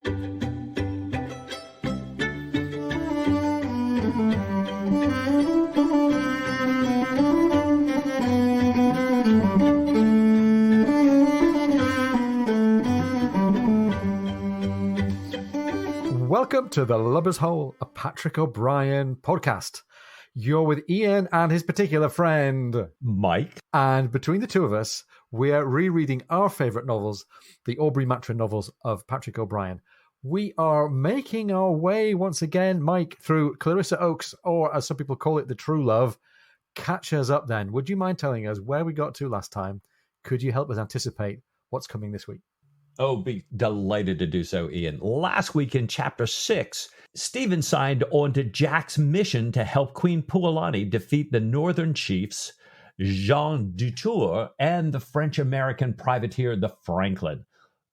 Welcome to The Lubber's Hole, a Patrick O'Brian podcast. You're with Ian and his particular friend, Mike. And between the two of us, we're rereading our favourite novels, the Aubrey Maturin novels of Patrick O'Brian. We are making our way once again, Mike, through Clarissa Oakes, or as some people call it, the Truelove. Catch us up then. Would you mind telling us where we got to last time? Could you help us anticipate what's coming this week? Oh, be delighted to do so, Ian. Last week in Chapter 6, Stephen signed on to Jack's mission to help Queen Puolani defeat the northern chiefs, Jean Dutour, and the French-American privateer, the Franklin.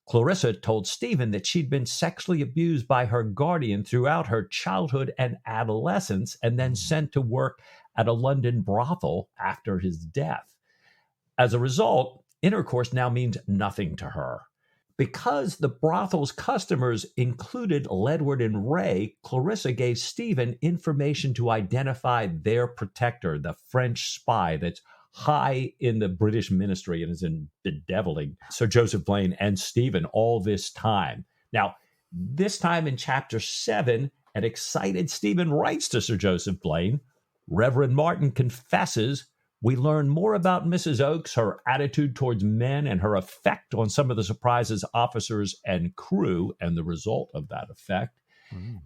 Clarissa told Stephen that she'd been sexually abused by her guardian throughout her childhood and adolescence, and then sent to work at a London brothel after his death. As a result, intercourse now means nothing to her. Because the brothel's customers included Ledward and Ray, Clarissa gave Stephen information to identify their protector, the French spy that's high in the British ministry and is in bedeviling Sir Joseph Blaine and Stephen all this time. Now, this time in Chapter 7, an excited Stephen writes to Sir Joseph Blaine. Rev Martin confesses. We learn more about Mrs. Oakes, her attitude towards men, and her effect on some of the Surprise's officers and crew, and the result of that effect.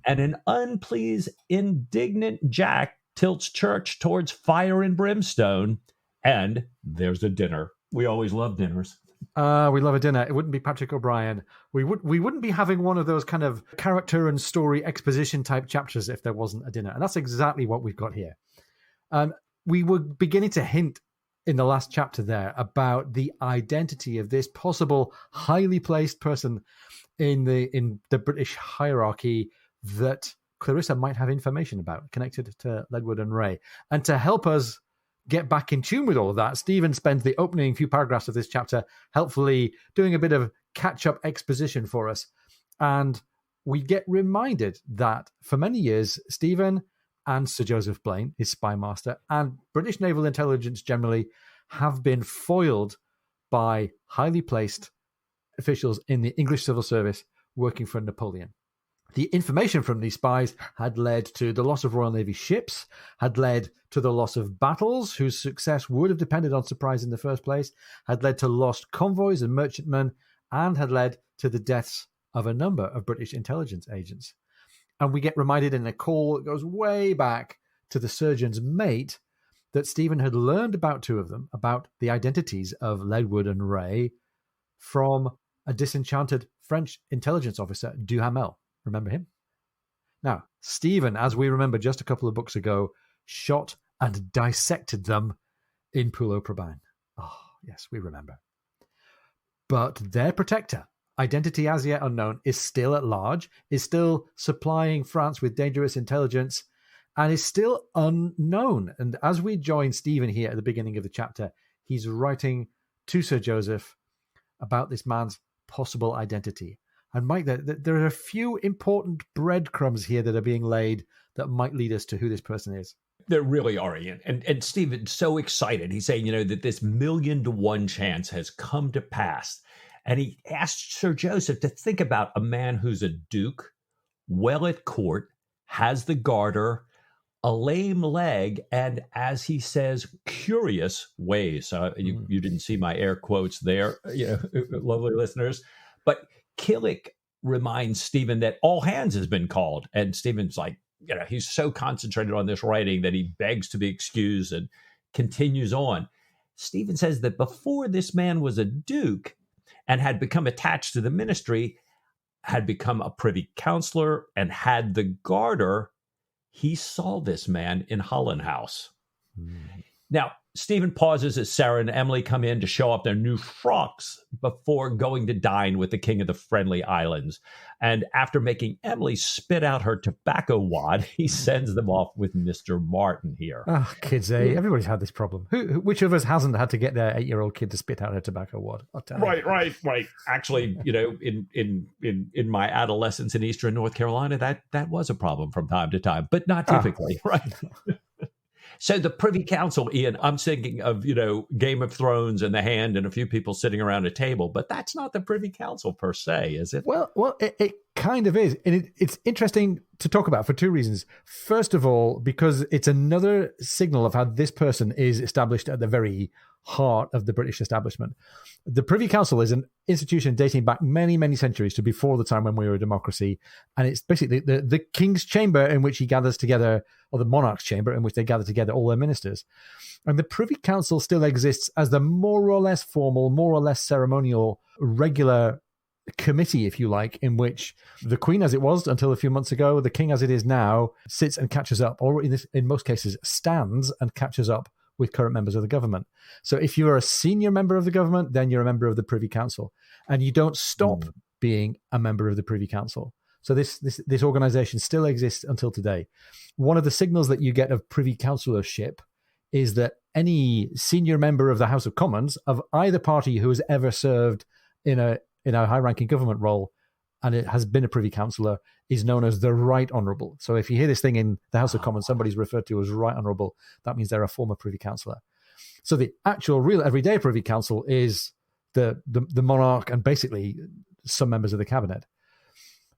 And an unpleased, indignant Jack tilts church towards fire and brimstone, and there's a dinner. We always love dinners. We love a dinner. It wouldn't be Patrick O'Brian. We wouldn't be having one of those kind of character and story exposition type chapters if there wasn't a dinner. And that's exactly what we've got here. We were beginning to hint in the last chapter there about the identity of this possible highly placed person in the British hierarchy that Clarissa might have information about, connected to Ledward and Ray. And to help us get back in tune with all of that, Stephen spends the opening few paragraphs of this chapter helpfully doing a bit of catch-up exposition for us. And we get reminded that for many years, Stephen and Sir Joseph Blaine, his spy master, and British naval intelligence generally have been foiled by highly placed officials in the English civil service working for Napoleon. The information from these spies had led to the loss of Royal Navy ships, had led to the loss of battles whose success would have depended on surprise in the first place, had led to lost convoys and merchantmen, and had led to the deaths of a number of British intelligence agents. And we get reminded in a call that goes way back to the surgeon's mate that Stephen had learned about two of them, about the identities of Ledward and Ray, from a disenchanted French intelligence officer, Duhamel. Remember him? Now, Stephen, as we remember just a couple of books ago, shot and dissected them in Pulo-Prabang. Oh, yes, we remember. But their protector, identity as yet unknown, is still at large, is still supplying France with dangerous intelligence, and is still unknown. And as we join Stephen here at the beginning of the chapter, he's writing to Sir Joseph about this man's possible identity. And Mike, there are a few important breadcrumbs here that are being laid that might lead us to who this person is. There really are, Ian. And Stephen's so excited. He's saying, that this 1,000,000 to 1 chance has come to pass. And he asked Sir Joseph to think about a man who's a duke, well at court, has the garter, a lame leg, and, as he says, curious ways. You didn't see my air quotes there, lovely listeners. But Killick reminds Stephen that all hands has been called. And Stephen's like, he's so concentrated on this writing that he begs to be excused and continues on. Stephen says that before this man was a duke, and had become attached to the ministry, had become a privy councillor, and had the garter, he saw this man in Holland House. Now, Stephen pauses as Sarah and Emily come in to show off their new frocks before going to dine with the king of the Friendly Islands. And after making Emily spit out her tobacco wad, he sends them off with Mr. Martin here. Oh, kids, everybody's had this problem. Which of us hasn't had to get their 8-year-old kid to spit out her tobacco wad? Right. Actually, in my adolescence in Eastern North Carolina, that was a problem from time to time, but not typically, right? So the Privy Council, Ian, I'm thinking of, Game of Thrones and The Hand and a few people sitting around a table, but that's not the Privy Council per se, is it? Well, it kind of is. And it's interesting to talk about for two reasons. First of all, because it's another signal of how this person is established at the very heart of the British establishment. The Privy Council is an institution dating back many, many centuries to before the time when we were a democracy. And it's basically the king's chamber in which he gathers together, or the monarch's chamber in which they gather together all their ministers. And the Privy Council still exists as the more or less formal, more or less ceremonial, regular committee, if you like, in which the Queen, as it was until a few months ago, the King, as it is now, sits and catches up, or in most cases stands and catches up with current members of the government. So if you're a senior member of the government, then you're a member of the Privy Council, and you don't stop being a member of the Privy Council. So this organization still exists until today. One of the signals that you get of Privy Councillorship is that any senior member of the House of Commons of either party who has ever served in a high-ranking government role and it has been a Privy Councillor is known as the Right Honourable. So if you hear this thing in the House of Commons, somebody's referred to as Right Honourable, that means they're a former Privy Councillor. So the actual real everyday Privy Council is the monarch and basically some members of the cabinet.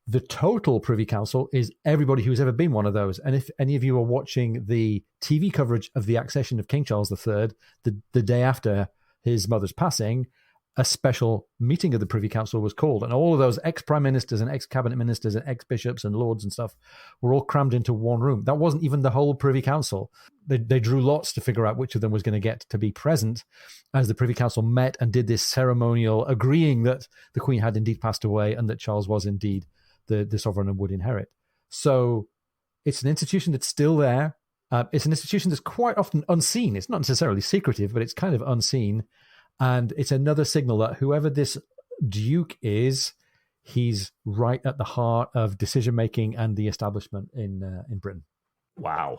The total Privy Council is everybody who's ever been one of those. And if any of you are watching the TV coverage of the accession of King Charles III, the day after his mother's passing, a special meeting of the Privy Council was called, and all of those ex-prime ministers and ex-cabinet ministers and ex-bishops and lords and stuff were all crammed into one room. That wasn't even the whole Privy Council. They drew lots to figure out which of them was going to get to be present as the Privy Council met and did this ceremonial agreeing that the Queen had indeed passed away and that Charles was indeed the sovereign and would inherit. So it's an institution that's still there. It's an institution that's quite often unseen. It's not necessarily secretive, but it's kind of unseen. And it's another signal that whoever this Duke is, he's right at the heart of decision-making and the establishment in Britain. Wow.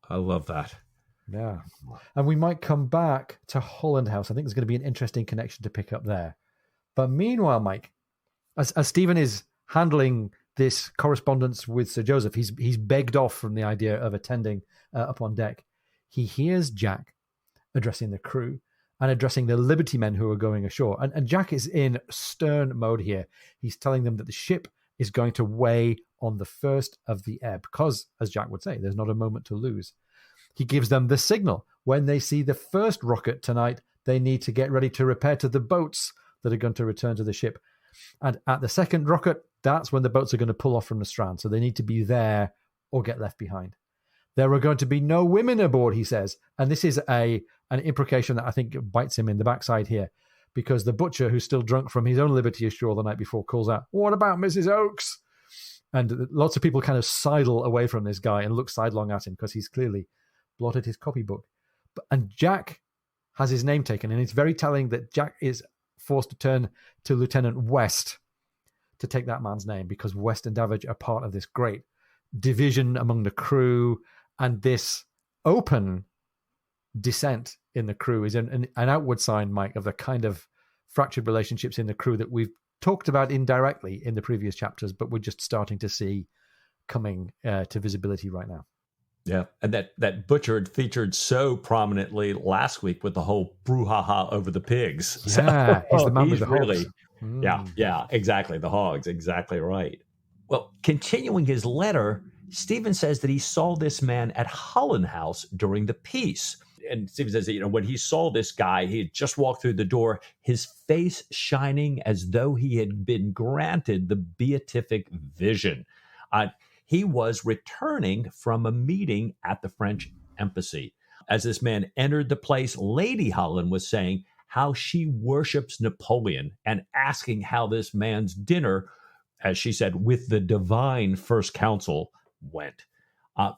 I love that. Yeah. And we might come back to Holland House. I think there's going to be an interesting connection to pick up there. But meanwhile, Mike, as Stephen is handling this correspondence with Sir Joseph, he's begged off from the idea of attending up on deck. He hears Jack addressing the crew and addressing the Liberty men who are going ashore. And Jack is in stern mode here. He's telling them that the ship is going to weigh on the first of the ebb because, as Jack would say, there's not a moment to lose. He gives them the signal. When they see the first rocket tonight, they need to get ready to repair to the boats that are going to return to the ship. And at the second rocket, that's when the boats are going to pull off from the strand. So they need to be there or get left behind. There are going to be no women aboard, he says. And this is an imprecation that I think bites him in the backside here, because the butcher, who's still drunk from his own liberty ashore the night before, calls out, "What about Mrs. Oakes?" And lots of people kind of sidle away from this guy and look sidelong at him because he's clearly blotted his copybook. And Jack has his name taken, and it's very telling that Jack is forced to turn to Lieutenant West to take that man's name, because West and Davidge are part of this great division among the crew, and this open dissent in the crew is an outward sign, Mike, of the kind of fractured relationships in the crew that we've talked about indirectly in the previous chapters, but we're just starting to see coming to visibility right now. Yeah, and that butcher had featured so prominently last week with the whole brouhaha over the pigs. Yeah, he's the man with the really, hogs. Yeah, exactly. The hogs, exactly right. Well, continuing his letter, Stephen says that he saw this man at Holland House during the peace. And Stephen says that, when he saw this guy, he had just walked through the door, his face shining as though he had been granted the beatific vision. He was returning from a meeting at the French embassy. As this man entered the place, Lady Holland was saying how she worships Napoleon and asking how this man's dinner, as she said, with the divine First Council went.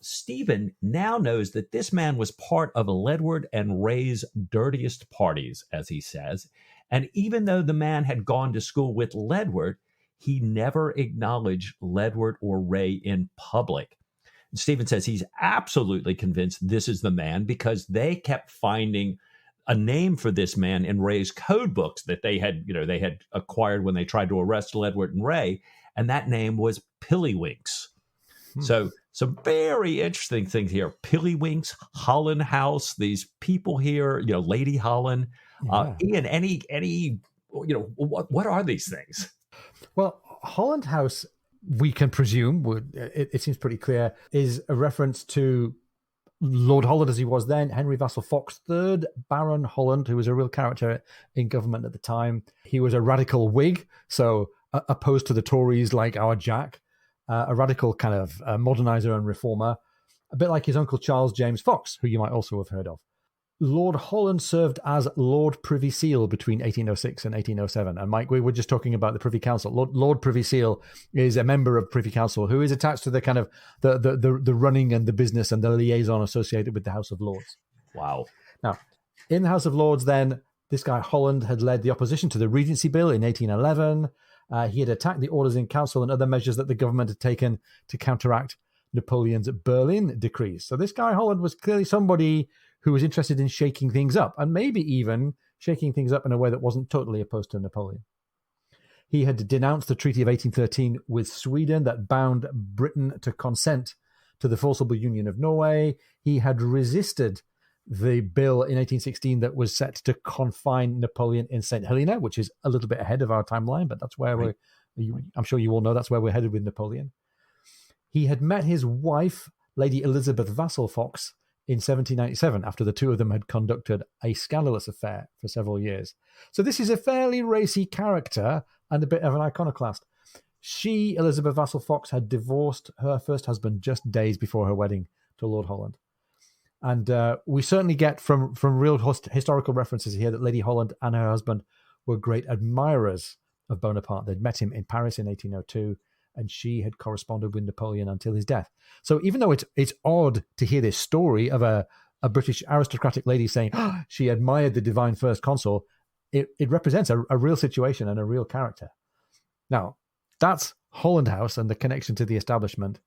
Stephen now knows that this man was part of Ledward and Ray's dirtiest parties, as he says. And even though the man had gone to school with Ledward, he never acknowledged Ledward or Ray in public. Stephen says he's absolutely convinced this is the man because they kept finding a name for this man in Ray's code books that they had acquired when they tried to arrest Ledward and Ray, and that name was Pillywinks. So some very interesting things here. Pillywinks, Holland House, these people here, Lady Holland. Yeah. Ian, any what are these things? Well, Holland House, we can presume, it seems pretty clear, is a reference to Lord Holland as he was then, Henry Vassall Fox, 3rd Baron Holland, who was a real character in government at the time. He was a radical Whig, so opposed to the Tories like our Jack, a radical kind of modernizer and reformer, a bit like his uncle Charles James Fox, who you might also have heard of. Lord Holland served as Lord Privy Seal between 1806 and 1807. And Mike, we were just talking about the Privy Council. Lord Privy Seal is a member of Privy Council who is attached to the kind of the running and the business and the liaison associated with the House of Lords. Wow. Now, in the House of Lords then, this guy Holland had led the opposition to the Regency Bill in 1811. He had attacked the Orders in Council and other measures that the government had taken to counteract Napoleon's Berlin decrees. So this guy Holland was clearly somebody who was interested in shaking things up, and maybe even shaking things up in a way that wasn't totally opposed to Napoleon. He had denounced the Treaty of 1813 with Sweden that bound Britain to consent to the forcible union of Norway. He had resisted the bill in 1816 that was set to confine Napoleon in St. Helena, which is a little bit ahead of our timeline, but that's where I'm sure you all know that's where we're headed with Napoleon. He had met his wife, Lady Elizabeth Vassall Fox, in 1797, after the two of them had conducted a scandalous affair for several years. So this is a fairly racy character and a bit of an iconoclast. She, Elizabeth Vassall Fox, had divorced her first husband just days before her wedding to Lord Holland. And we certainly get from real historical references here that Lady Holland and her husband were great admirers of Bonaparte. They'd met him in Paris in 1802, and she had corresponded with Napoleon until his death. So even though it's odd to hear this story of a British aristocratic lady saying she admired the divine first consul, it represents a real situation and a real character. Now, that's Holland House and the connection to the establishment.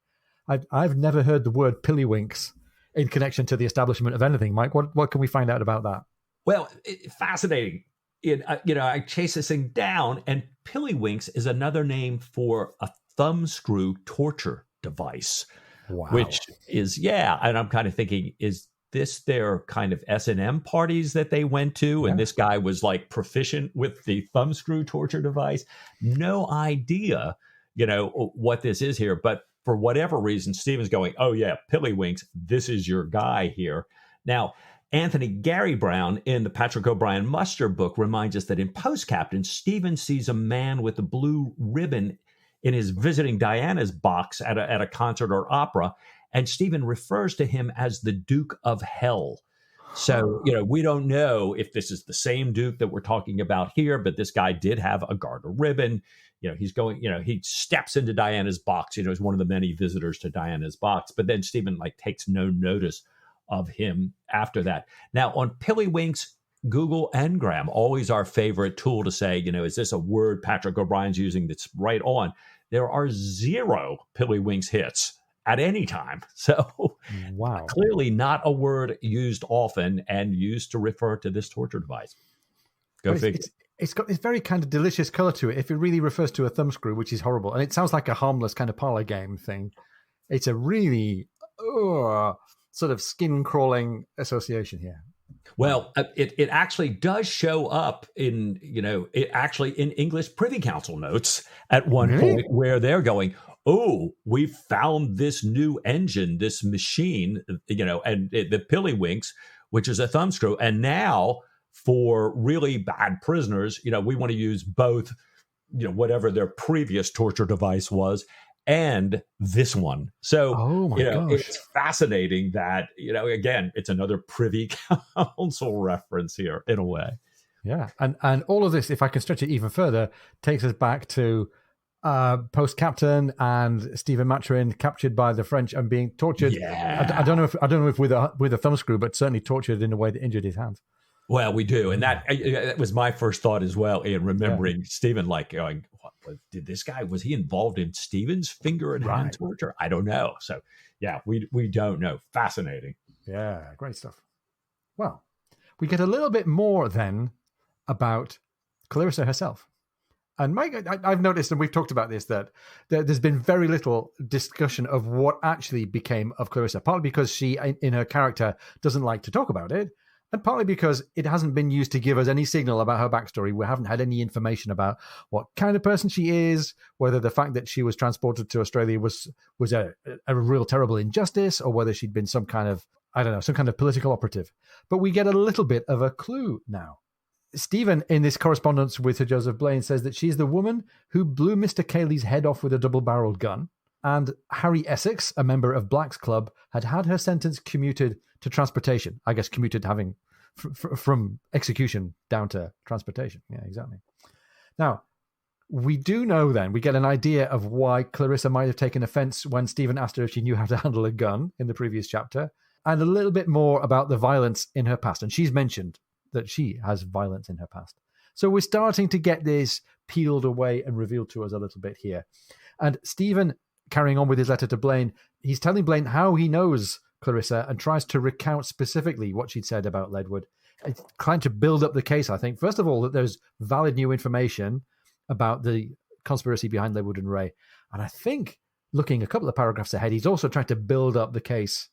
I've never heard the word Pillywinks in connection to the establishment of anything. Mike, what can we find out about that? Well, fascinating. I chase this thing down, and Pillywinks is another name for a thumbscrew torture device. Wow. Which is, and I'm kind of thinking, is this their kind of S&M parties that they went to? And this guy was like proficient with the thumbscrew torture device. No idea, what this is here. But for whatever reason, Stephen's going, oh yeah, Pillywinks, this is your guy here. Now, Anthony Gary Brown in the Patrick O'Brien Muster book reminds us that in Post Captain, Stephen sees a man with a blue ribbon in his visiting Diana's box at a concert or opera, and Stephen refers to him as the Duke of Hell. So, we don't know if this is the same Duke that we're talking about here, but this guy did have a garter ribbon. He's going, he steps into Diana's box, is one of the many visitors to Diana's box, but then Stephen takes no notice of him after that. Now, on Pillywinks, Google Ngram, always our favorite tool to say, is this a word Patrick O'Brien's using that's right on? There are 0 Pillywinks hits at any time. So wow, clearly not a word used often and used to refer to this torture device. Go figure. It's got this very kind of delicious color to it if it really refers to a thumbscrew, which is horrible. And it sounds like a harmless kind of parlor game thing. It's a really sort of skin-crawling association here. Well, it actually does show up in, in English Privy Council notes at one point where they're going, oh, we found this new engine, this machine, and the Pillywinks, which is a thumbscrew. And now for really bad prisoners, we want to use both, whatever their previous torture device was and this one. So, it's fascinating that, again, it's another Privy Council reference here in a way. Yeah. And all of this, if I can stretch it even further, takes us back to post captain and Stephen Maturin captured by the French and being tortured. Yeah. I don't know if with a thumbscrew, but certainly tortured in a way that injured his hands. Well, we do, and that was my first thought as well. In remembering Stephen, like going, did this guy, was he involved in Stephen's finger and hand torture? I don't know. So yeah, we don't know. Fascinating. Yeah, great stuff. Well, we get a little bit more then about Clarissa herself. And Mike, I've noticed, and we've talked about this, that there's been very little discussion of what actually became of Clarissa, partly because she, in her character, doesn't like to talk about it, and partly because it hasn't been used to give us any signal about her backstory. We haven't had any information about what kind of person she is, whether the fact that she was transported to Australia was a real terrible injustice, or whether she'd been some kind of, I don't know, some kind of political operative. But we get a little bit of a clue now. Stephen, in this correspondence with Sir Joseph Blaine, says that she's the woman who blew Mr. Cayley's head off with a double-barreled gun, and Harry Essex, a member of Black's Club, had her sentence commuted to transportation. I guess commuted having from execution down to transportation. Yeah, exactly. Now, we do know then, we get an idea of why Clarissa might have taken offense when Stephen asked her if she knew how to handle a gun in the previous chapter, and a little bit more about the violence in her past. And she's mentioned that she has violence in her past. So we're starting to get this peeled away and revealed to us a little bit here. And Stephen, carrying on with his letter to Blaine, he's telling Blaine how he knows Clarissa and tries to recount specifically what she'd said about Ledwood. It's trying to build up the case, I think. First of all, that there's valid new information about the conspiracy behind Ledwood and Ray. And I think, looking a couple of paragraphs ahead, he's also trying to build up the case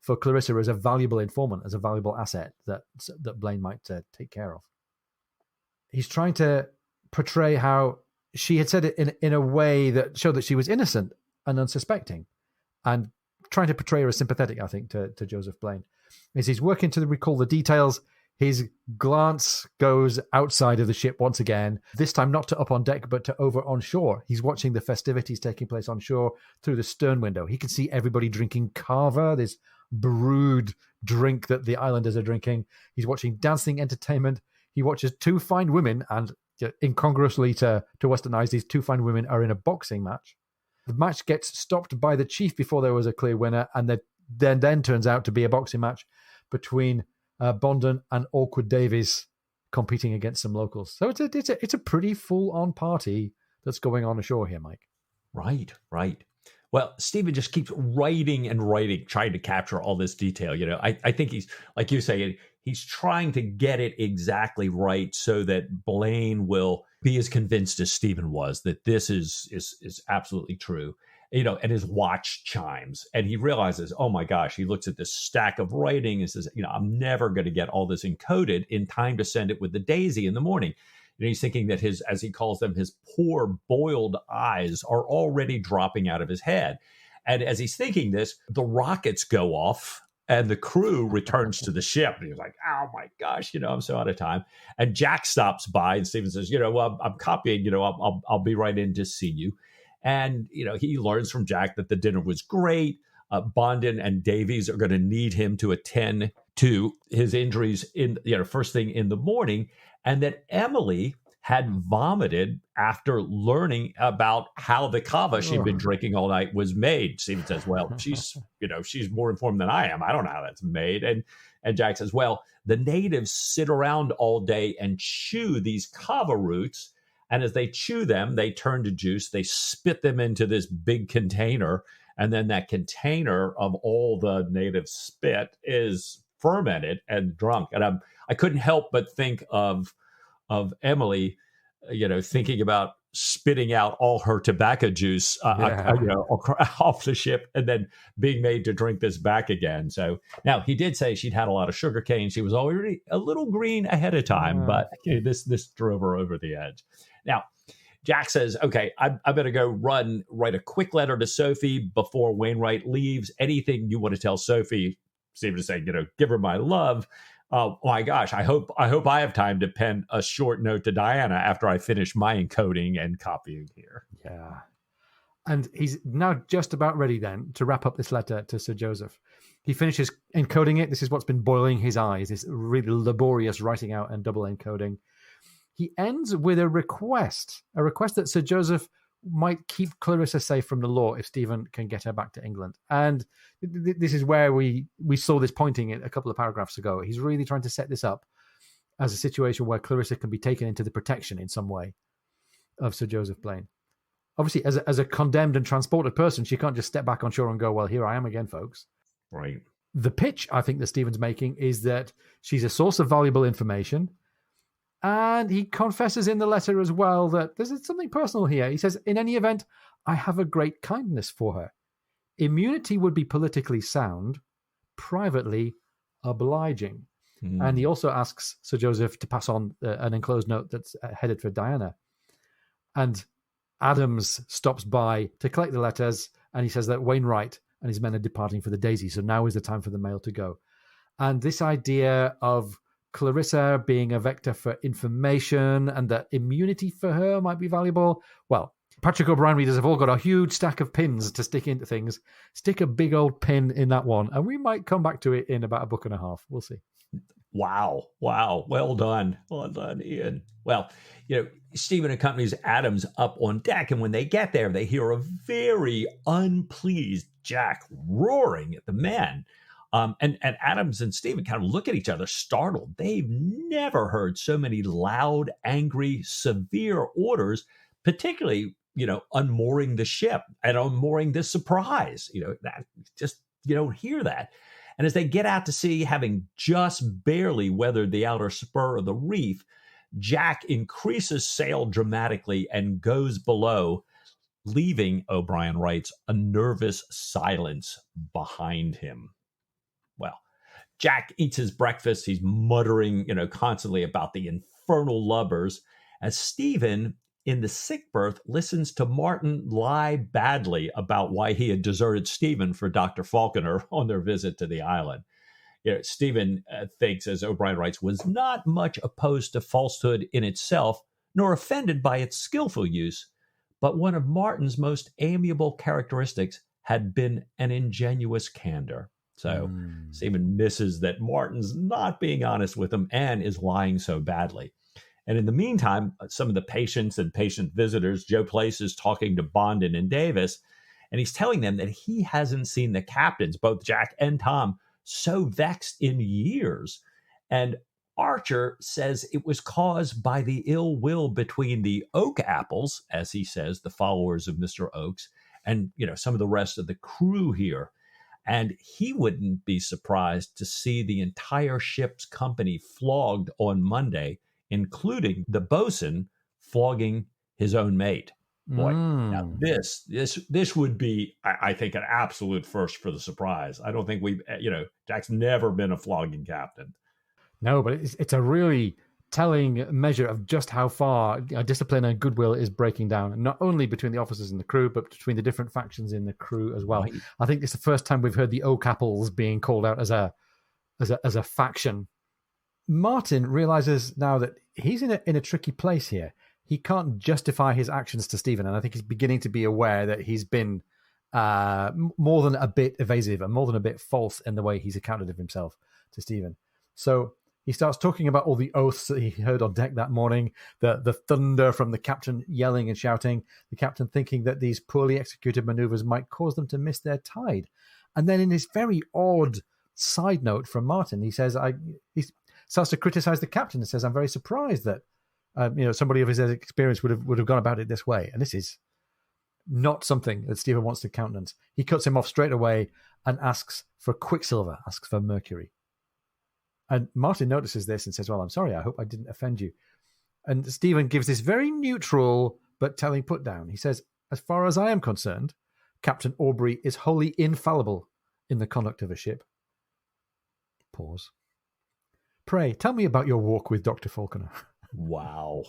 for Clarissa as a valuable informant, as a valuable asset that Blaine might take care of. He's trying to portray how she had said it in a way that showed that she was innocent and unsuspecting, and trying to portray her as sympathetic, I think, to Joseph Blaine. As he's working to recall the details, his glance goes outside of the ship once again, this time not to up on deck, but to over on shore. He's watching the festivities taking place on shore through the stern window. He can see everybody drinking kava, this brewed drink that the islanders are drinking. He's watching dancing entertainment. He watches two fine women, and incongruously to Western eyes, these two fine women are in a boxing match. The match gets stopped by the chief before there was a clear winner, and then turns out to be a boxing match between Bondon and Awkward Davies competing against some locals. So it's a pretty full-on party that's going on ashore here, Mike. Right. Well, Stephen just keeps writing and writing, trying to capture all this detail. I think he's, like you say, he's trying to get it exactly right so that Blaine will be as convinced as Stephen was that this is absolutely true. And his watch chimes, and he realizes, oh my gosh, he looks at this stack of writing and says, I'm never going to get all this encoded in time to send it with the Daisy in the morning. He's thinking that his, as he calls them, his poor boiled eyes are already dropping out of his head. And as he's thinking this, the rockets go off and the crew returns to the ship. And he's like, oh my gosh, I'm so out of time. And Jack stops by and Stephen says, well, I'm copying, I'll be right in to see you. And, he learns from Jack that the dinner was great. Bondon and Davies are going to need him to attend to his injuries first thing in the morning. And that Emily had vomited after learning about how the kava she'd been drinking all night was made. Stephen says, well, she's more informed than I am. I don't know how that's made. And Jack says, well, the natives sit around all day and chew these kava roots. And as they chew them, they turn to juice. They spit them into this big container. And then that container of all the native spit is fermented and drunk. And I couldn't help but think of Emily, thinking about spitting out all her tobacco juice off the ship and then being made to drink this back again. So now he did say she'd had a lot of sugar cane. She was already a little green ahead of time, but this drove her over the edge. Now, Jack says, okay, I better go write a quick letter to Sophie before Wainwright leaves. Anything you want to tell Sophie, Stephen is saying, give her my love. Oh my gosh, I hope I have time to pen a short note to Diana after I finish my encoding and copying here. Yeah. And he's now just about ready then to wrap up this letter to Sir Joseph. He finishes encoding it. This is what's been boiling his eyes, this really laborious writing out and double encoding. He ends with a request that Sir Joseph might keep Clarissa safe from the law if Stephen can get her back to England. And this is where we saw this pointing a couple of paragraphs ago. He's really trying to set this up as a situation where Clarissa can be taken into the protection in some way of Sir Joseph Blaine. Obviously, as a condemned and transported person, she can't just step back on shore and go, well, here I am again, folks. Right. The pitch, I think, that Stephen's making is that she's a source of valuable information. And he confesses in the letter as well that there's something personal here. He says, in any event, I have a great kindness for her. Immunity would be politically sound, privately obliging. And he also asks Sir Joseph to pass on an enclosed note that's headed for Diana. And Adams stops by to collect the letters, and he says that Wainwright and his men are departing for the Daisy, so now is the time for the mail to go. And this idea of Clarissa being a vector for information and that immunity for her might be valuable. Well, Patrick O'Brian readers have all got a huge stack of pins to stick into things. Stick a big old pin in that one, and we might come back to it in about a book and a half. We'll see. Wow. Well done, Ian. Well, Stephen accompanies Adams up on deck, and when they get there, they hear a very unpleased Jack roaring at the men. And Adams and Stephen kind of look at each other startled. They've never heard so many loud, angry, severe orders, particularly, unmooring the ship and unmooring the Surprise. That just, you don't hear that. And as they get out to sea, having just barely weathered the outer spur of the reef, Jack increases sail dramatically and goes below, leaving, O'Brian writes, a nervous silence behind him. Well, Jack eats his breakfast. He's muttering, constantly about the infernal lubbers, as Stephen, in the sick berth, listens to Martin lie badly about why he had deserted Stephen for Dr. Falconer on their visit to the island. Stephen thinks, as O'Brian writes, was not much opposed to falsehood in itself, nor offended by its skillful use, but one of Martin's most amiable characteristics had been an ingenuous candor. So Stephen misses that Martin's not being honest with him and is lying so badly. And in the meantime, some of the patients and patient visitors, Joe Place is talking to Bondon and Davis, and he's telling them that he hasn't seen the captains, both Jack and Tom, so vexed in years. And Archer says it was caused by the ill will between the Oak Apples, as he says, the followers of Mr. Oakes, and some of the rest of the crew here. And he wouldn't be surprised to see the entire ship's company flogged on Monday, including the bosun flogging his own mate. Boy, now this would be, I think, an absolute first for the Surprise. I don't think Jack's never been a flogging captain. No, but it's a really telling measure of just how far discipline and goodwill is breaking down, not only between the officers and the crew, but between the different factions in the crew as well. Right. I think it's the first time we've heard the Oak Apples being called out as a faction. Martin realizes now that he's in a tricky place here. He can't justify his actions to Stephen, and I think he's beginning to be aware that he's been more than a bit evasive and more than a bit false in the way he's accounted of himself to Stephen. So he starts talking about all the oaths that he heard on deck that morning, the thunder from the captain yelling and shouting, the captain thinking that these poorly executed maneuvers might cause them to miss their tide. And then in this very odd side note from Martin, he says, he starts to criticize the captain and says, I'm very surprised that somebody of his experience would have gone about it this way. And this is not something that Stephen wants to countenance. He cuts him off straight away and asks for quicksilver, asks for mercury. And Martin notices this and says, well, I'm sorry, I hope I didn't offend you. And Stephen gives this very neutral but telling put down. He says, as far as I am concerned, Captain Aubrey is wholly infallible in the conduct of a ship. Pause. Pray, tell me about your walk with Dr. Falconer. Wow.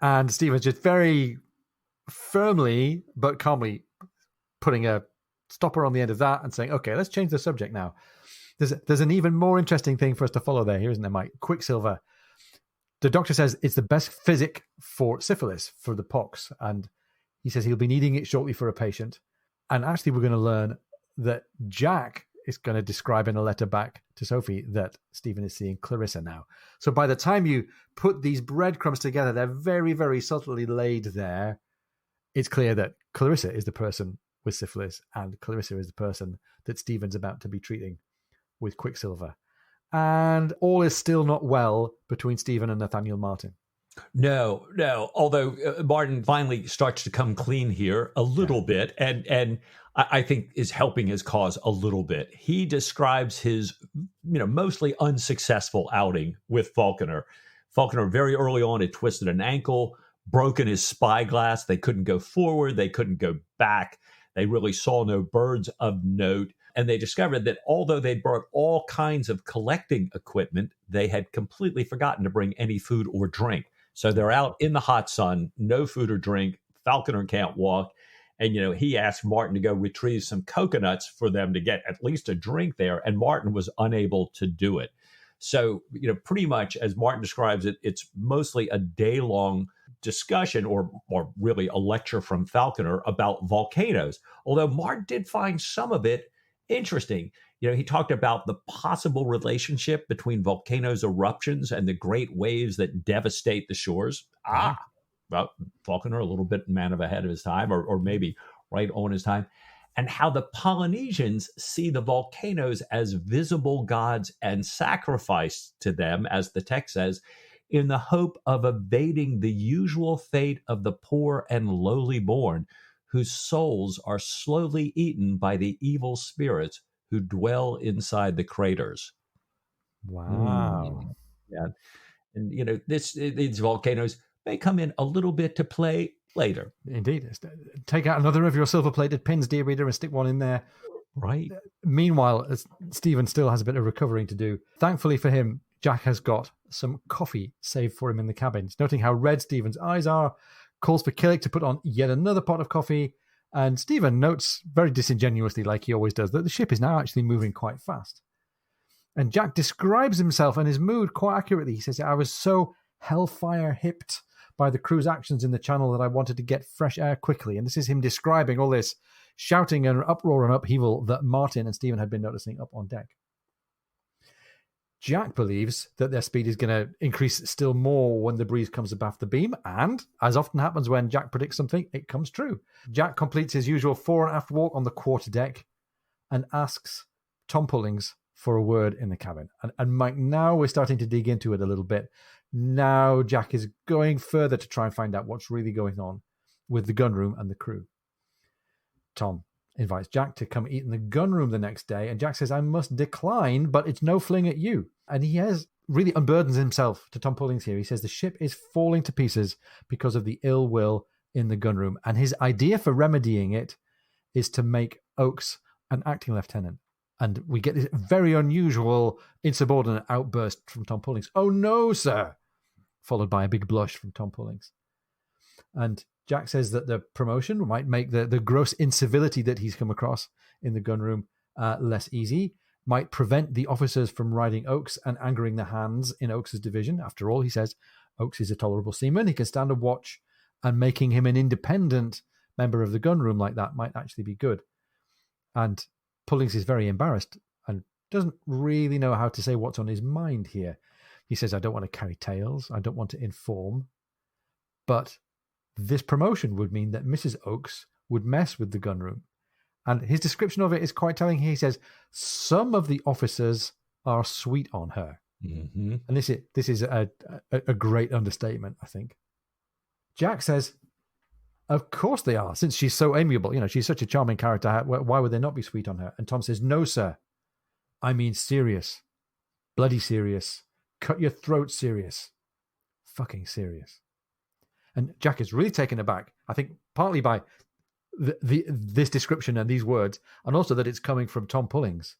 And Stephen's just very firmly but calmly putting a stopper on the end of that and saying, okay, let's change the subject now. There's an even more interesting thing for us to follow there, here, isn't there, Mike? Quicksilver. The doctor says it's the best physic for syphilis, for the pox, and he says he'll be needing it shortly for a patient. And actually, we're going to learn that Jack is going to describe in a letter back to Sophie that Stephen is seeing Clarissa now. So by the time you put these breadcrumbs together, they're very, very subtly laid there. It's clear that Clarissa is the person with syphilis, and Clarissa is the person that Stephen's about to be treating with quicksilver. And all is still not well between Stephen and Nathaniel Martin. No. Although Martin finally starts to come clean here a little bit, and I think is helping his cause a little bit. He describes his, mostly unsuccessful outing with Falconer. Falconer very early on had twisted an ankle, broken his spyglass. They couldn't go forward. They couldn't go back. They really saw no birds of note. And they discovered that although they'd brought all kinds of collecting equipment, they had completely forgotten to bring any food or drink. So they're out in the hot sun, no food or drink. Falconer can't walk. And, he asked Martin to go retrieve some coconuts for them to get at least a drink there. And Martin was unable to do it. So, pretty much as Martin describes it, it's mostly a day-long discussion or really a lecture from Falconer about volcanoes. Although Martin did find some of it interesting. He talked about the possible relationship between volcanoes' eruptions and the great waves that devastate the shores. Well, Falconer, a little bit man of ahead of his time, or maybe right on his time. And how the Polynesians see the volcanoes as visible gods and sacrifice to them, as the text says, in the hope of evading the usual fate of the poor and lowly born, whose souls are slowly eaten by the evil spirits who dwell inside the craters. Wow. Yeah. And, these volcanoes may come in a little bit to play later. Indeed. Take out another of your silver-plated pins, dear reader, and stick one in there. Right. Meanwhile, Stephen still has a bit of recovering to do. Thankfully for him, Jack has got some coffee saved for him in the cabin. He's noting how red Stephen's eyes are, calls for Killick to put on yet another pot of coffee, and Stephen notes very disingenuously, like he always does, that the ship is now actually moving quite fast. And Jack describes himself and his mood quite accurately. He says, I was so hellfire hipped by the crew's actions in the channel that I wanted to get fresh air quickly. And this is him describing all this shouting and uproar and upheaval that Martin and Stephen had been noticing up on deck. Jack believes that their speed is going to increase still more when the breeze comes abaft the beam, and, as often happens when Jack predicts something, it comes true. Jack completes his usual fore and aft walk on the quarterdeck and asks Tom Pullings for a word in the cabin. And Mike, now we're starting to dig into it a little bit. Now Jack is going further to try and find out what's really going on with the gunroom and the crew. Tom invites Jack to come eat in the gunroom the next day, and Jack says, I must decline, but it's no fling at you. And he has really unburdens himself to Tom Pullings here. He says the ship is falling to pieces because of the ill will in the gunroom, and his idea for remedying it is to make Oakes an acting lieutenant. And we get this very unusual insubordinate outburst from Tom Pullings. Oh no, sir! Followed by a big blush from Tom Pullings. And Jack says that the promotion might make the gross incivility that he's come across in the gunroom less easy, might prevent the officers from riding Oakes and angering the hands in Oakes' division. After all, he says, Oakes is a tolerable seaman. He can stand a watch, and making him an independent member of the gunroom like that might actually be good. And Pullings is very embarrassed and doesn't really know how to say what's on his mind here. He says, I don't want to carry tales. I don't want to inform. But this promotion would mean that Mrs. Oakes would mess with the gunroom. And his description of it is quite telling. He says, some of the officers are sweet on her. Mm-hmm. And this is a great understatement, I think. Jack says, of course they are, since she's so amiable. She's such a charming character. Why would they not be sweet on her? And Tom says, no, sir. I mean serious. Bloody serious. Cut your throat serious. Fucking serious. And Jack is really taken aback, I think, partly by this description and these words, and also that it's coming from Tom Pullings.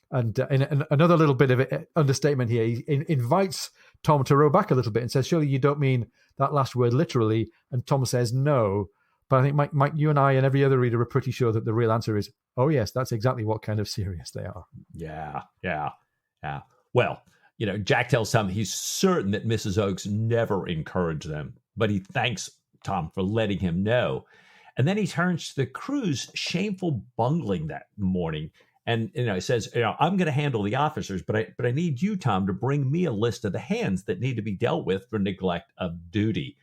And in another little bit of understatement here, he invites Tom to row back a little bit and says, surely you don't mean that last word literally? And Tom says no. But I think, Mike, you and I and every other reader are pretty sure that the real answer is, oh, yes, that's exactly what kind of serious they are. Yeah. Well, Jack tells Tom he's certain that Mrs. Oakes never encouraged them, but he thanks Tom for letting him know. And then he turns to the crew's shameful bungling that morning And it says, I'm going to handle the officers, but I need you, Tom, to bring me a list of the hands that need to be dealt with for neglect of duty.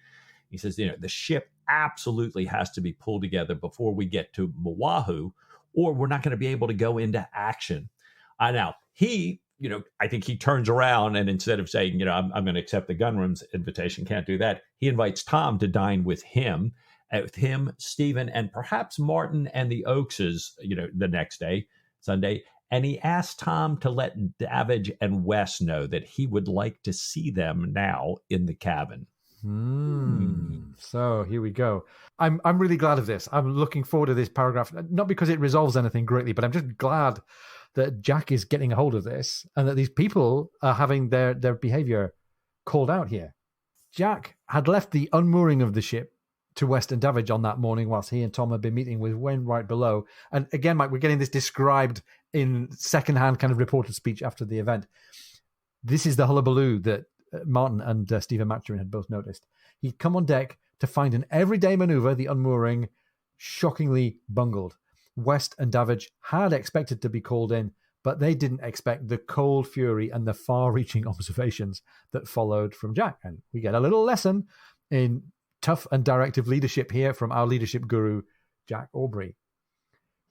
He says, the ship absolutely has to be pulled together before we get to Oahu, or we're not going to be able to go into action. Now, I think he turns around and instead of saying, I'm going to accept the gunroom's invitation, can't do that. He invites Tom to dine with him, Stephen, and perhaps Martin and the Oakses, the next day, Sunday. And he asked Tom to let Davidge and Wes know that he would like to see them now in the cabin. So here we go. I'm really glad of this. I'm looking forward to this paragraph, not because it resolves anything greatly, but I'm just glad that Jack is getting a hold of this and that these people are having their behavior called out here. Jack had left the unmooring of the ship to West and Davidge on that morning whilst he and Tom had been meeting with Wainwright below. And again, Mike, we're getting this described in secondhand kind of reported speech after the event. This is the hullabaloo that Martin and Stephen Maturin had both noticed. He'd come on deck to find an everyday maneuver, the unmooring, shockingly bungled. West and Davidge had expected to be called in, but they didn't expect the cold fury and the far-reaching observations that followed from Jack. And we get a little lesson in tough and directive leadership here from our leadership guru, Jack Aubrey.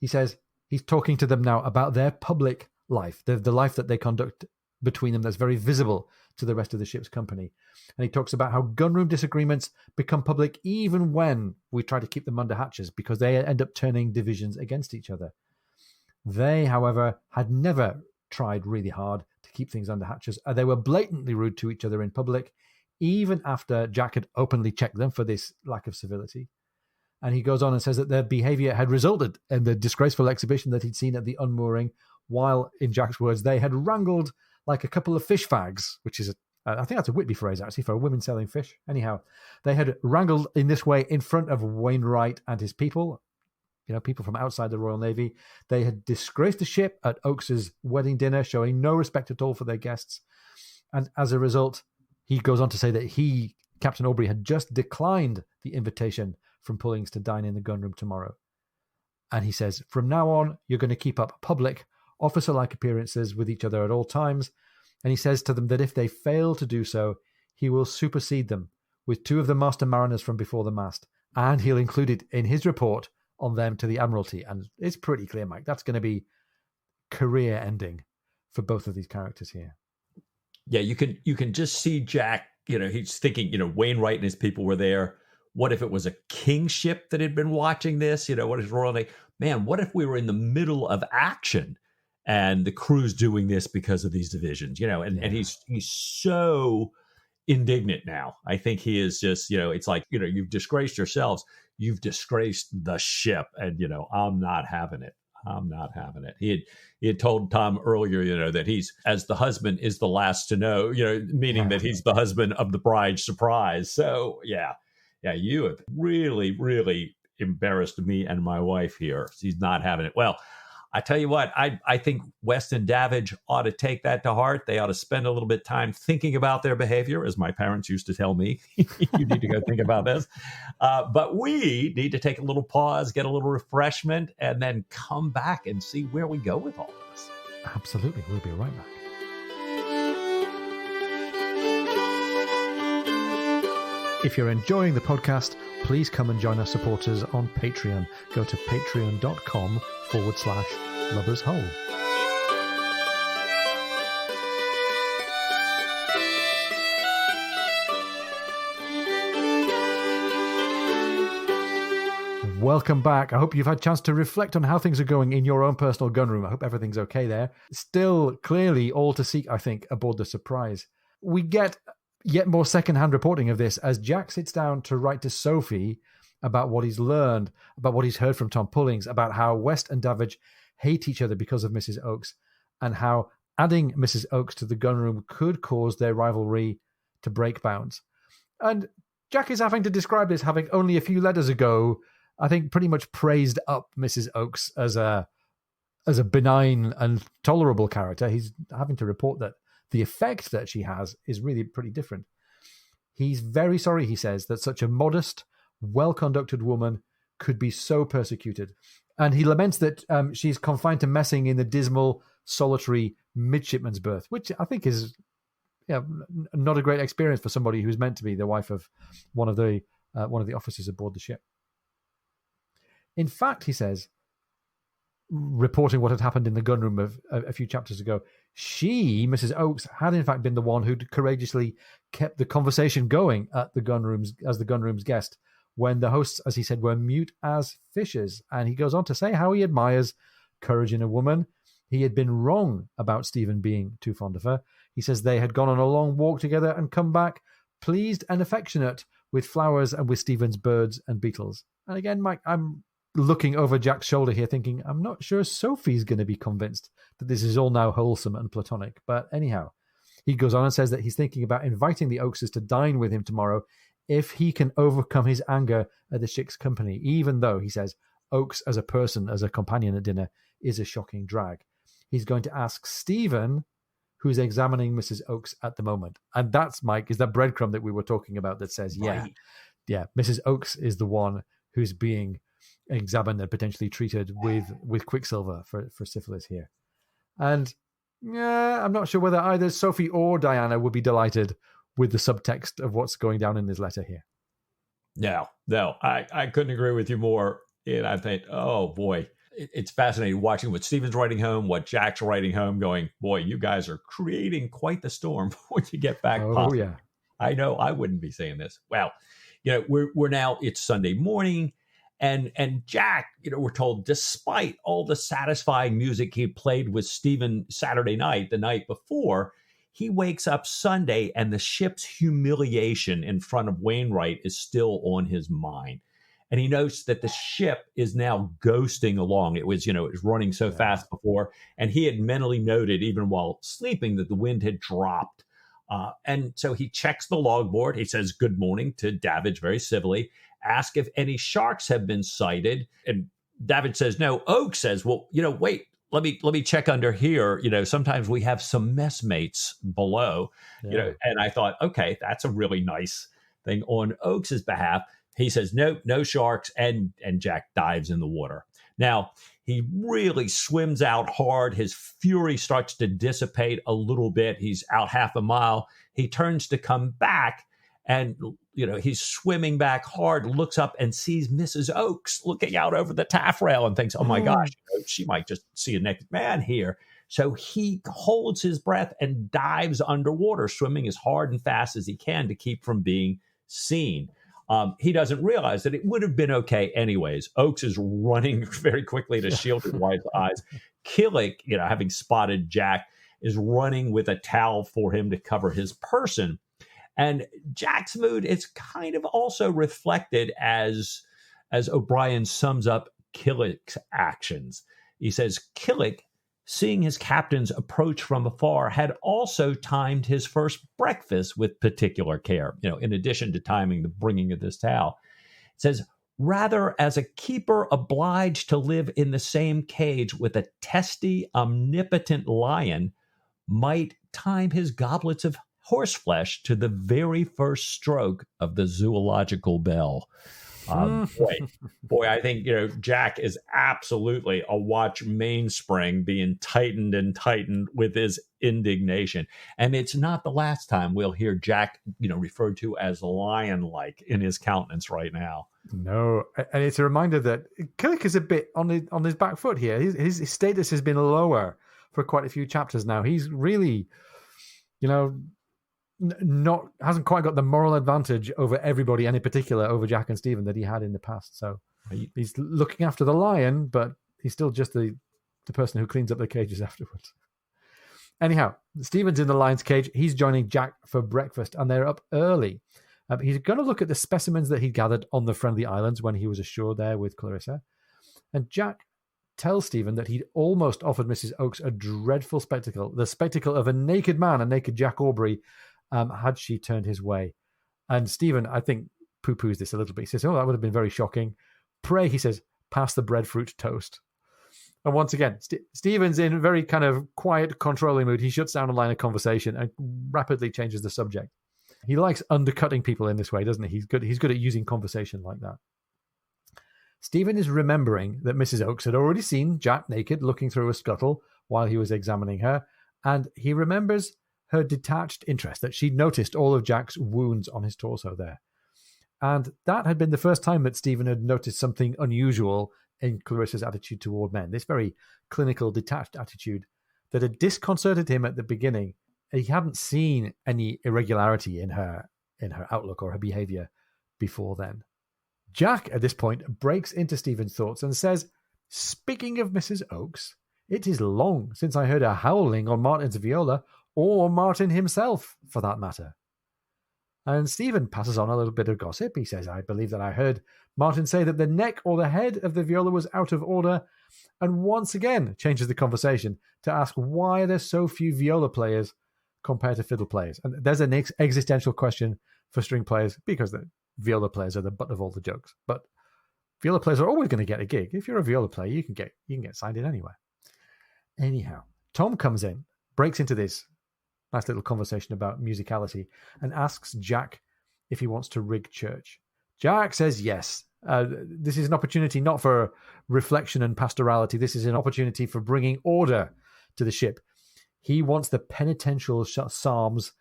He says he's talking to them now about their public life, the life that they conduct between them that's very visible to the rest of the ship's company. And he talks about how gunroom disagreements become public even when we try to keep them under hatches because they end up turning divisions against each other. They, however, had never tried really hard to keep things under hatches. They were blatantly rude to each other in public, even after Jack had openly checked them for this lack of civility. And he goes on and says that their behavior had resulted in the disgraceful exhibition that he'd seen at the unmooring, while, in Jack's words, they had wrangled like a couple of fish fags, which is, I think that's a Whitby phrase, actually, for women selling fish. Anyhow, they had wrangled in this way in front of Wainwright and his people, people from outside the Royal Navy. They had disgraced the ship at Oakes's wedding dinner, showing no respect at all for their guests. And as a result, he goes on to say that Captain Aubrey, had just declined the invitation from Pullings to dine in the gunroom tomorrow. And he says, from now on, you're going to keep up public, officer-like appearances with each other at all times. And he says to them that if they fail to do so, he will supersede them with 2 of the master mariners from before the mast, and he'll include it in his report on them to the Admiralty. And it's pretty clear, Mike, that's going to be career ending for both of these characters here. Yeah, you can just see Jack, he's thinking, Wainwright and his people were there. What if it was a kingship that had been watching this? What is Royal Navy? Man, what if we were in the middle of action and the crew's doing this because of these divisions, and he's so indignant now. I think he is just, it's like, you've disgraced yourselves. You've disgraced the ship. And, I'm not having it. I'm not having it. He had told Tom earlier, that he's, as the husband is the last to know, meaning that he's the husband of the bride's surprise. So, yeah, you have really, really embarrassed me and my wife here. He's not having it. Well, I tell you what, I think West and Davidge ought to take that to heart. They ought to spend a little bit of time thinking about their behavior, as my parents used to tell me. You need to go think about this. But we need to take a little pause, get a little refreshment, and then come back and see where we go with all of this. Absolutely. We'll be right back. If you're enjoying the podcast, please come and join our supporters on Patreon. Go to patreon.com/Lover's Hole. Welcome back. I hope you've had a chance to reflect on how things are going in your own personal gunroom. I hope everything's okay there. Still, clearly, all to seek, I think, aboard the Surprise. We get yet more secondhand reporting of this as Jack sits down to write to Sophie about what he's learned, about what he's heard from Tom Pullings, about how West and Davidge hate each other because of Mrs. Oakes, and how adding Mrs. Oakes to the gunroom could cause their rivalry to break bounds. And Jack is having to describe this, having only a few letters ago, I think, pretty much praised up Mrs. Oakes as a benign and tolerable character. He's having to report that the effect that she has is really pretty different. He's very sorry, he says, that such a modest, well-conducted woman could be so persecuted. And he laments that she's confined to messing in the dismal, solitary midshipman's berth, which I think is not a great experience for somebody who's meant to be the wife of one of the officers aboard the ship. In fact, he says, reporting what had happened in the gunroom a few chapters ago, she, Mrs. Oakes, had in fact been the one who'd courageously kept the conversation going at the gunrooms as the gunroom's guest, when the hosts, as he said, were mute as fishes. And he goes on to say how he admires courage in a woman. He had been wrong about Stephen being too fond of her. He says they had gone on a long walk together and come back pleased and affectionate with flowers and with Stephen's birds and beetles. And again, Mike, I'm looking over Jack's shoulder here thinking, I'm not sure Sophie's going to be convinced that this is all now wholesome and platonic. But anyhow, he goes on and says that he's thinking about inviting the Oakses to dine with him tomorrow if he can overcome his anger at the ship's company, even though, he says, Oakes as a person, as a companion at dinner, is a shocking drag. He's going to ask Stephen, who's examining Mrs. Oakes at the moment. And that's, Mike, is that breadcrumb that we were talking about that says, Right. yeah, Mrs. Oakes is the one who's being examined and potentially treated with quicksilver for syphilis here. And I'm not sure whether either Sophie or Diana would be delighted with the subtext of what's going down in this letter here. No, I couldn't agree with you more. And I think, oh boy, it's fascinating watching what Stephen's writing home, what Jack's writing home, going, boy, you guys are creating quite the storm when you get back. Oh, possibly. yeah. I know I wouldn't be saying this. Well, we're now, it's Sunday morning. And Jack, we're told, despite all the satisfying music he played with Stephen Saturday night, the night before, he wakes up Sunday and the ship's humiliation in front of Wainwright is still on his mind. And he notes that the ship is now ghosting along. It was, it was running so fast before. And he had mentally noted, even while sleeping, that the wind had dropped. And so he checks the logboard. He says, good morning to Davidge very civilly. Ask if any sharks have been sighted. And Davidge says, no. Oakes says, well, wait, let me check under here. Sometimes we have some messmates below, and I thought, okay, that's a really nice thing on Oakes's behalf. He says, no sharks. And Jack dives in the water. Now, he really swims out hard. His fury starts to dissipate a little bit. He's out half a mile. He turns to come back. And, he's swimming back hard, looks up and sees Mrs. Oakes looking out over the taffrail and thinks, oh, my gosh, she might just see a naked man here. So he holds his breath and dives underwater, swimming as hard and fast as he can to keep from being seen. He doesn't realize that it would have been okay anyways. Oakes is running very quickly to shield his wife's eyes. Killick, having spotted Jack, is running with a towel for him to cover his person. And Jack's mood is kind of also reflected as O'Brien sums up Killick's actions. He says, Killick, seeing his captains approach from afar, had also timed his first breakfast with particular care, in addition to timing the bringing of this towel. It says, rather as a keeper obliged to live in the same cage with a testy, omnipotent lion, might time his goblets of horseflesh to the very first stroke of the zoological bell. Boy, I think, Jack is absolutely a watch mainspring being tightened and tightened with his indignation. And it's not the last time we'll hear Jack, referred to as lion-like in his countenance right now. No, and it's a reminder that Killick is a bit on his back foot here. His status has been lower for quite a few chapters now. He's really, hasn't quite got the moral advantage over everybody, and in particular over Jack and Stephen, that he had in the past. So he's looking after the lion, but he's still just the person who cleans up the cages afterwards. Anyhow, Stephen's in the lion's cage. He's joining Jack for breakfast, and they're up early. He's going to look at the specimens that he gathered on the Friendly Islands when he was ashore there with Clarissa. And Jack tells Stephen that he'd almost offered Mrs. Oakes a dreadful spectacle, the spectacle of a naked man, a naked Jack Aubrey, had she turned his way. And Stephen, I think, poo-poos this a little bit. He says, that would have been very shocking. Pray, he says, pass the breadfruit toast. And once again, Stephen's in a very kind of quiet, controlling mood. He shuts down a line of conversation and rapidly changes the subject. He likes undercutting people in this way, doesn't he? He's good at using conversation like that. Stephen is remembering that Mrs. Oakes had already seen Jack naked looking through a scuttle while he was examining her, and he remembers her detached interest, that she'd noticed all of Jack's wounds on his torso there. And that had been the first time that Stephen had noticed something unusual in Clarissa's attitude toward men, this very clinical, detached attitude that had disconcerted him at the beginning. He hadn't seen any irregularity in her outlook or her behavior before then. Jack, at this point, breaks into Stephen's thoughts and says, "Speaking of Mrs. Oakes, it is long since I heard her howling on Martin's viola, or Martin himself, for that matter." And Stephen passes on a little bit of gossip. He says, "I believe that I heard Martin say that the neck or the head of the viola was out of order," and once again changes the conversation to ask why there's so few viola players compared to fiddle players. And there's an existential question for string players, because the viola players are the butt of all the jokes. But viola players are always going to get a gig. If you're a viola player, you can get signed in anywhere. Anyhow, Tom comes in, breaks into this nice little conversation about musicality, and asks Jack if he wants to rig church. Jack says yes. This is an opportunity not for reflection and pastorality. This is an opportunity for bringing order to the ship. He wants the penitential psalms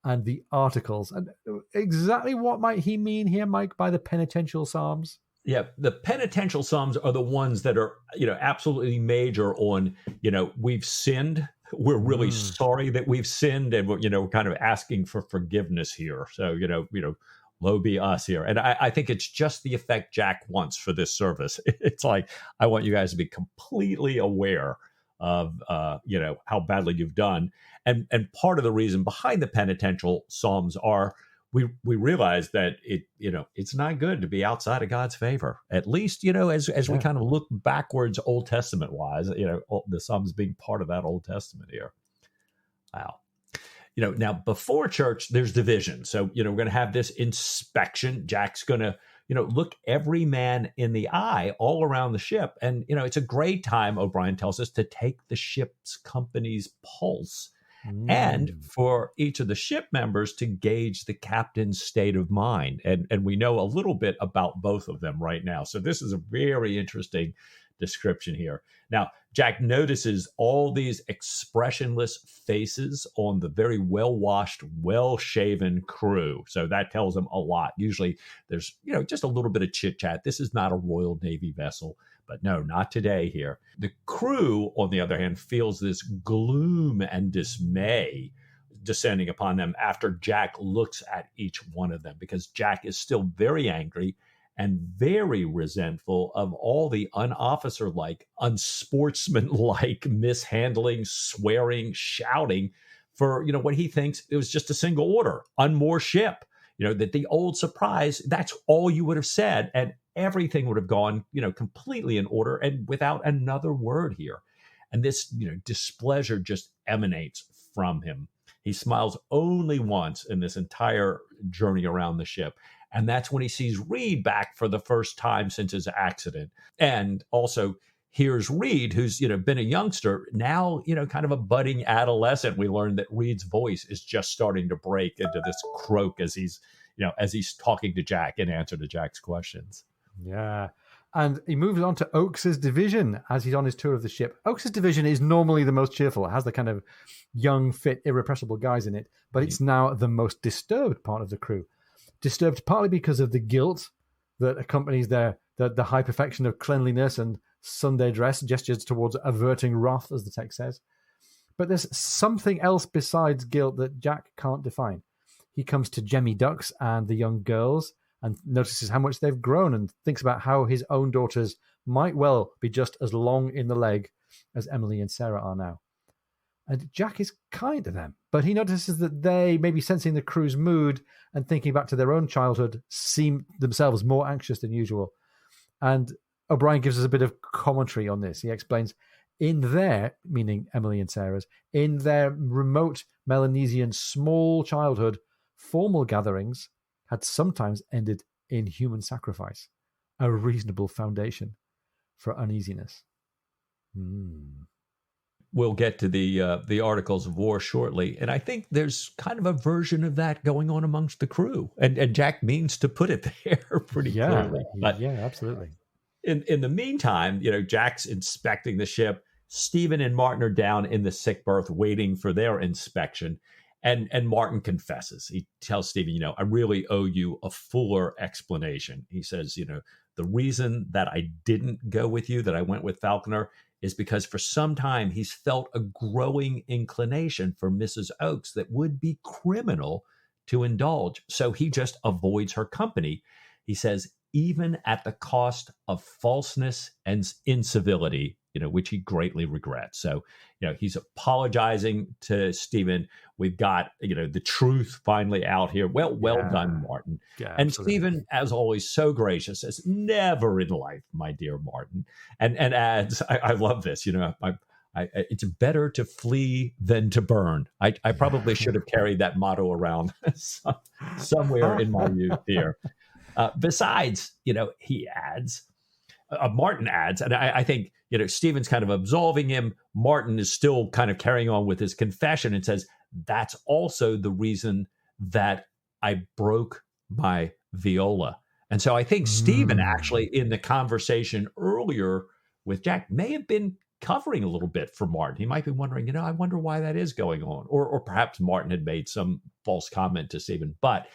and the articles. And exactly what might he mean here, Mike, by the penitential psalms? Yeah, the penitential psalms are the ones that are, absolutely major on, we've sinned. We're really sorry that we've sinned, and we're, kind of asking for forgiveness here. So, low be us here. And I think it's just the effect Jack wants for this service. It's like, I want you guys to be completely aware of, how badly you've done. And part of the reason behind the penitential psalms are, we realize that it's not good to be outside of God's favor. At least, as we kind of look backwards, Old Testament wise, the Psalms being part of that Old Testament here. Wow. Now before church, there's division. So, we're going to have this inspection. Jack's going to, look every man in the eye all around the ship. And, it's a great time, O'Brien tells us, to take the ship's company's pulse. And for each of the ship members to gauge the captain's state of mind. And we know a little bit about both of them right now. So this is a very interesting description here. Now, Jack notices all these expressionless faces on the very well-washed, well-shaven crew. So that tells him a lot. Usually there's, just a little bit of chit-chat. This is not a Royal Navy vessel. But no, not today here. The crew, on the other hand, feels this gloom and dismay descending upon them after Jack looks at each one of them, because Jack is still very angry and very resentful of all the unofficer-like, unsportsmanlike mishandling, swearing, shouting for, what he thinks it was just a single order, unmoor ship. That the old surprise, that's all you would have said. And everything would have gone, completely in order and without another word here. And this, displeasure just emanates from him. He smiles only once in this entire journey around the ship. And that's when he sees Reed back for the first time since his accident. And also here's Reed, who's, been a youngster, now, kind of a budding adolescent. We learned that Reed's voice is just starting to break into this croak as he's talking to Jack in answer to Jack's questions. Yeah. And he moves on to Oakes's division as he's on his tour of the ship. Oakes's division is normally the most cheerful. It has the kind of young, fit, irrepressible guys in it, but it's now the most disturbed part of the crew. Disturbed partly because of the guilt that accompanies the high perfection of cleanliness and Sunday dress, gestures towards averting wrath, as the text says. But there's something else besides guilt that Jack can't define. He comes to Jemmy Ducks and the young girls and notices how much they've grown, and thinks about how his own daughters might well be just as long in the leg as Emily and Sarah are now. And Jack is kind to them, but he notices that they, maybe sensing the crew's mood and thinking back to their own childhood, seem themselves more anxious than usual. And O'Brien gives us a bit of commentary on this. He explains, in their, meaning Emily and Sarah's, in their remote Melanesian small childhood, formal gatherings had sometimes ended in human sacrifice, a reasonable foundation for uneasiness. We'll get to the Articles of War shortly, and I think there's kind of a version of that going on amongst the crew, and Jack means to put it there pretty clearly. Yeah, absolutely. In the meantime, Jack's inspecting the ship. Stephen and Martin are down in the sick berth waiting for their inspection. And Martin confesses. He tells Stephen, I really owe you a fuller explanation. He says, the reason that I didn't go with you, that I went with Falconer, is because for some time he's felt a growing inclination for Mrs. Oakes that would be criminal to indulge. So he just avoids her company. He says, even at the cost of falseness and incivility, which he greatly regrets. So, he's apologizing to Stephen. We've got, the truth finally out here. Well done, Martin. Yeah, and absolutely. Stephen, as always, so gracious, says, never in life, my dear Martin. And adds, I love this, it's better to flee than to burn. I probably should have carried that motto around somewhere in my youth here. Besides, he adds, Martin adds, and I think, Stephen's kind of absolving him. Martin is still kind of carrying on with his confession and says, that's also the reason that I broke my viola. And so I think Stephen actually in the conversation earlier with Jack may have been covering a little bit for Martin. He might be wondering, I wonder why that is going on. Or perhaps Martin had made some false comment to Stephen. But,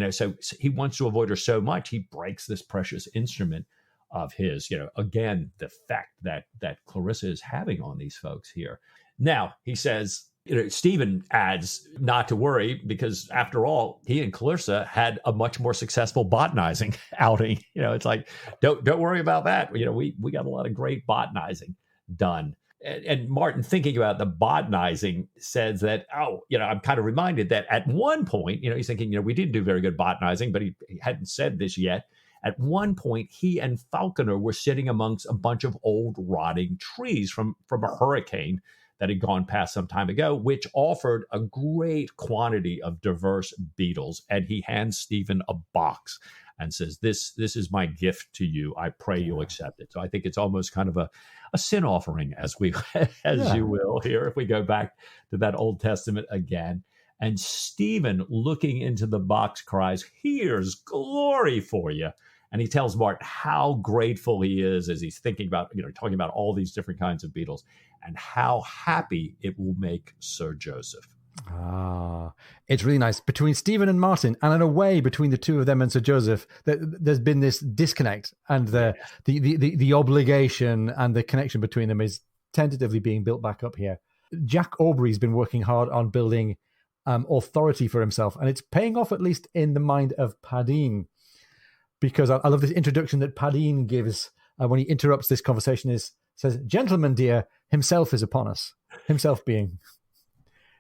so he wants to avoid her so much, he breaks this precious instrument of his, again, the effect that Clarissa is having on these folks here. Now, he says, Stephen adds not to worry because after all, he and Clarissa had a much more successful botanizing outing. It's like, don't worry about that. We got a lot of great botanizing done. And Martin, thinking about the botanizing, says that, I'm kind of reminded that at one point, he's thinking, we didn't do very good botanizing, but he hadn't said this yet. At one point, he and Falconer were sitting amongst a bunch of old rotting trees from a hurricane that had gone past some time ago, which offered a great quantity of diverse beetles. And he hands Stephen a box and says, this is my gift to you. I pray you'll accept it. So I think it's almost kind of a sin offering, as you will here, if we go back to that Old Testament again. And Stephen, looking into the box, cries, here's glory for you. And he tells Martin how grateful he is as he's thinking about, talking about all these different kinds of beetles and how happy it will make Sir Joseph. It's really nice. Between Stephen and Martin, and in a way between the two of them and Sir Joseph, there's been this disconnect, and the obligation and the connection between them is tentatively being built back up here. Jack Aubrey's been working hard on building authority for himself, and it's paying off, at least in the mind of Padine, because I love this introduction that Padine gives when he interrupts this conversation. Says, "Gentlemen, dear, himself is upon us." Himself being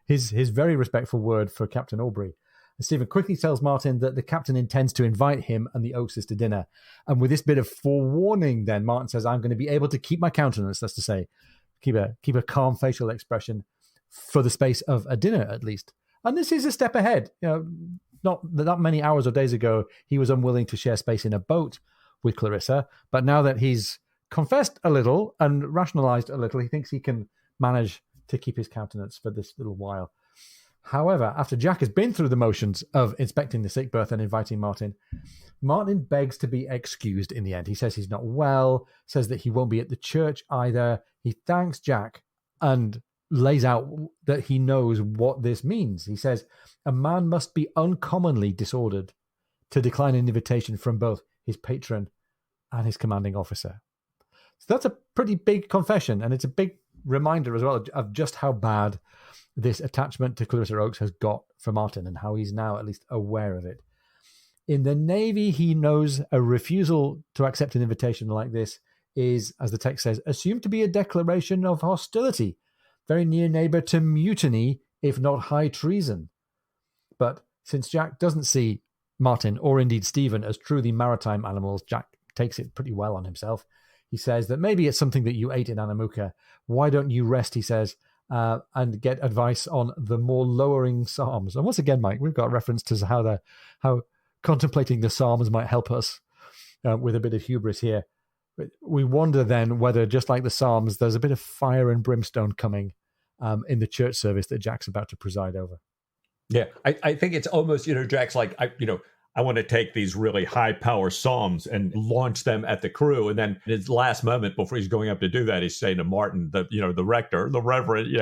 his very respectful word for Captain Aubrey. And Stephen quickly tells Martin that the captain intends to invite him and the Oakses to dinner. And with this bit of forewarning, then Martin says, "I'm going to be able to keep my countenance," that's to say, keep a calm facial expression for the space of a dinner at least. And this is a step ahead. Not that many hours or days ago, he was unwilling to share space in a boat with Clarissa. But now that he's confessed a little and rationalized a little, he thinks he can manage to keep his countenance for this little while. However, after Jack has been through the motions of inspecting the sick berth and inviting Martin begs to be excused in the end. He says he's not well, says that he won't be at the church either. He thanks Jack and lays out that he knows what this means. He says, a man must be uncommonly disordered to decline an invitation from both his patron and his commanding officer. So that's a pretty big confession, and it's a big reminder as well of just how bad this attachment to Clarissa Oakes has got for Martin and how he's now at least aware of it. In the Navy, he knows a refusal to accept an invitation like this is, as the text says, assumed to be a declaration of hostility, very near neighbor to mutiny, if not high treason. But since Jack doesn't see Martin, or indeed Stephen, as truly maritime animals, Jack takes it pretty well on himself. He says that maybe it's something that you ate in Anamuka. Why don't you rest, he says, and get advice on the more lowering psalms. And once again, Mike, we've got reference to how contemplating the psalms might help us with a bit of hubris here. We wonder then whether, just like the psalms, there's a bit of fire and brimstone coming in the church service that Jack's about to preside over. Yeah, I think it's almost, Jack's like, I want to take these really high power psalms and launch them at the crew. And then in his last moment before he's going up to do that, he's saying to Martin, the rector, the reverend,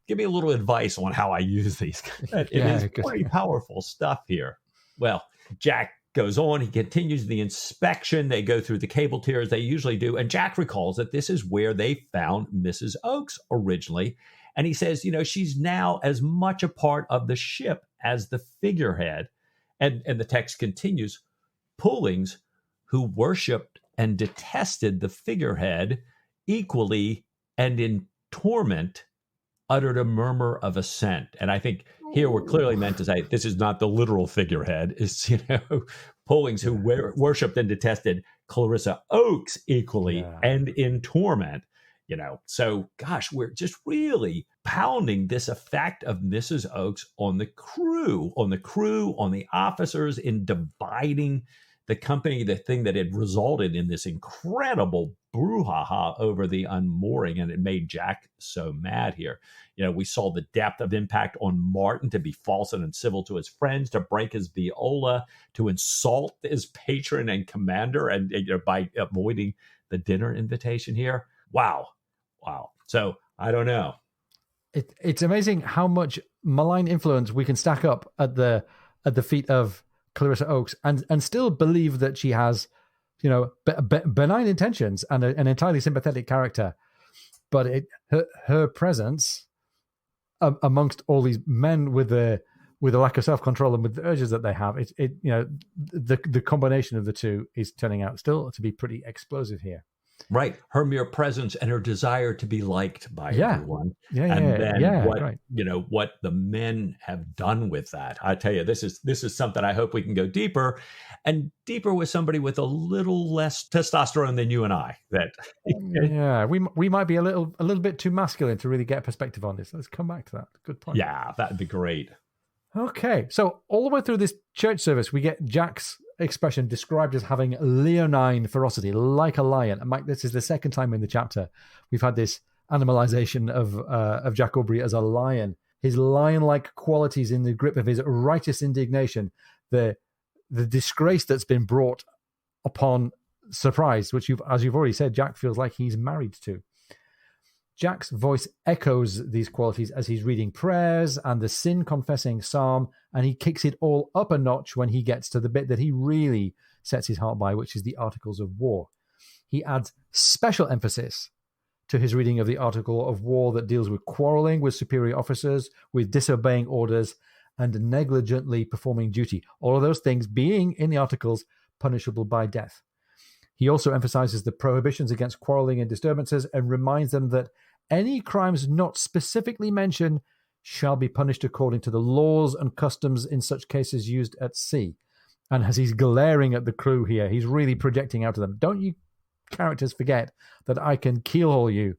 give me a little advice on how I use these. It is pretty powerful stuff here. Well, Jack goes on. He continues the inspection. They go through the cable tiers. They usually do. And Jack recalls that this is where they found Mrs. Oakes originally. And he says, she's now as much a part of the ship as the figurehead. And the text continues, Pullings, who worshipped and detested the figurehead equally and in torment, uttered a murmur of assent. And I think here we're clearly meant to say this is not the literal figurehead. It's, Pullings, who worshipped and detested Clarissa Oakes equally and in torment. So gosh, we're just really pounding this effect of Mrs. Oakes on the crew, on the officers, in dividing the company, the thing that had resulted in this incredible brouhaha over the unmooring. And it made Jack so mad here. We saw the depth of impact on Martin to be false and uncivil to his friends, to break his viola, to insult his patron and commander, and by avoiding the dinner invitation here. Wow. So I don't know. It's amazing how much malign influence we can stack up at the feet of Clarissa Oakes and still believe that she has, benign intentions and an entirely sympathetic character. But her presence amongst all these men with a lack of self-control and with the urges that they have, the combination of the two is turning out still to be pretty explosive here. Right. Her mere presence and her desire to be liked by everyone. What the men have done with that. I tell you, this is something I hope we can go deeper with somebody with a little less testosterone than you and I. We might be a little bit too masculine to really get a perspective on this. Let's come back to that. Good point. Yeah, that'd be great. Okay. So all the way through this church service, we get Jack's expression described as having leonine ferocity, like a lion. And Mike, this is the second time in the chapter we've had this animalization of Jack Aubrey as a lion. His lion-like qualities in the grip of his righteous indignation, the disgrace that's been brought upon Surprise, which as you've already said, Jack feels like he's married to. Jack's voice echoes these qualities as he's reading prayers and the sin-confessing psalm, and he kicks it all up a notch when he gets to the bit that he really sets his heart by, which is the Articles of War. He adds special emphasis to his reading of the Article of War that deals with quarreling with superior officers, with disobeying orders, and negligently performing duty. All of those things being, in the Articles, punishable by death. He also emphasizes the prohibitions against quarreling and disturbances and reminds them that any crimes not specifically mentioned shall be punished according to the laws and customs in such cases used at sea. And as he's glaring at the crew here, he's really projecting out to them. Don't you characters forget that I can keelhaul you.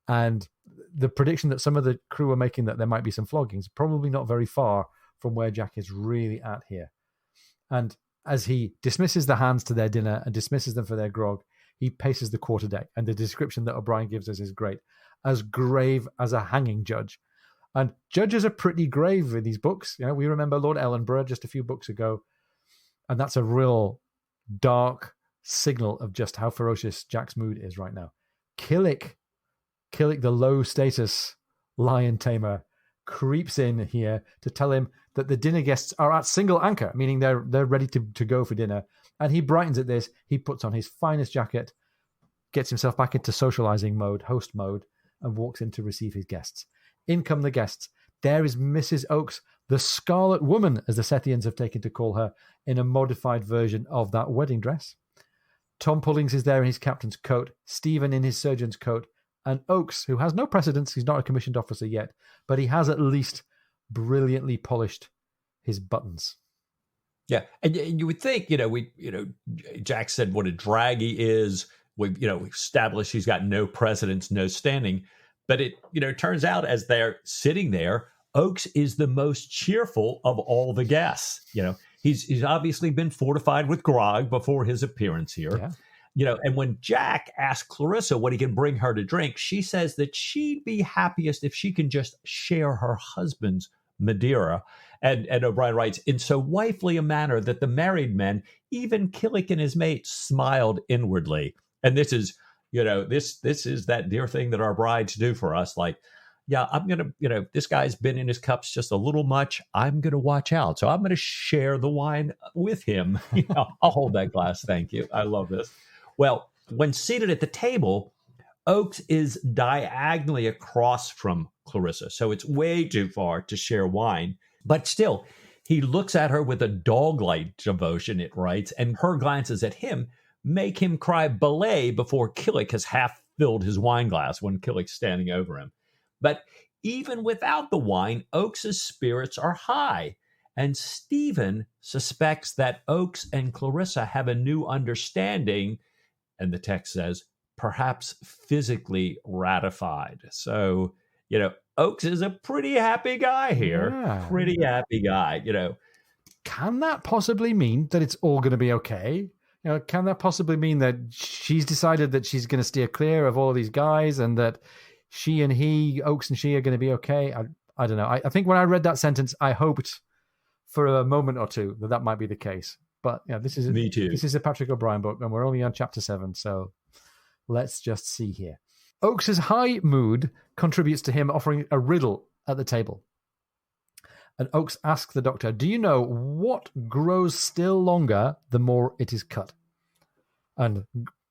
And the prediction that some of the crew are making that there might be some floggings, probably not very far from where Jack is really at here. And as he dismisses the hands to their dinner and dismisses them for their grog, he paces the quarterdeck. And the description that O'Brien gives us is great. As grave as a hanging judge. And judges are pretty grave in these books. We remember Lord Ellenborough just a few books ago. And that's a real dark signal of just how ferocious Jack's mood is right now. Killick, the low-status lion tamer, creeps in here to tell him that the dinner guests are at single anchor, meaning they're ready to go for dinner. And he brightens at this. He puts on his finest jacket, gets himself back into socializing mode, host mode, and walks in to receive his guests. In come the guests. There is Mrs. Oakes, the Scarlet Woman, as the Sethians have taken to call her, in a modified version of that wedding dress. Tom Pullings is there in his captain's coat, Stephen in his surgeon's coat, and Oakes, who has no precedence, he's not a commissioned officer yet, but he has at least brilliantly polished his buttons. Yeah, and you would think, Jack said what a drag he is. We've established he's got no precedence, no standing. But it, turns out as they're sitting there, Oakes is the most cheerful of all the guests. He's obviously been fortified with grog before his appearance here. Yeah. And when Jack asks Clarissa what he can bring her to drink, she says that she'd be happiest if she can just share her husband's Madeira. And O'Brien writes, in so wifely a manner that the married men, even Killick and his mate, smiled inwardly. And this is, this is that dear thing that our brides do for us. Like, yeah, I'm going to, this guy's been in his cups just a little much. I'm going to watch out. So I'm going to share the wine with him. I'll hold that glass. Thank you. I love this. Well, when seated at the table, Oakes is diagonally across from Clarissa. So it's way too far to share wine. But still, he looks at her with a dog-like devotion, it writes, and her glances at him make him cry belay before Killick has half filled his wine glass when Killick's standing over him. But even without the wine, Oakes's spirits are high, and Stephen suspects that Oakes and Clarissa have a new understanding, and the text says, perhaps physically ratified. So, Oakes is a pretty happy guy here. Yeah. Pretty happy guy, Can that possibly mean that it's all going to be okay? Can that possibly mean that she's decided that she's going to steer clear of all of these guys and that she and he, Oakes and she, are going to be okay? I don't know. I think when I read that sentence, I hoped for a moment or two that might be the case. But this is Me too. This is a Patrick O'Brien book, and we're only on chapter 7, so let's just see here. Oakes's high mood contributes to him offering a riddle at the table. And Oakes asks the doctor, do you know what grows still longer the more it is cut? And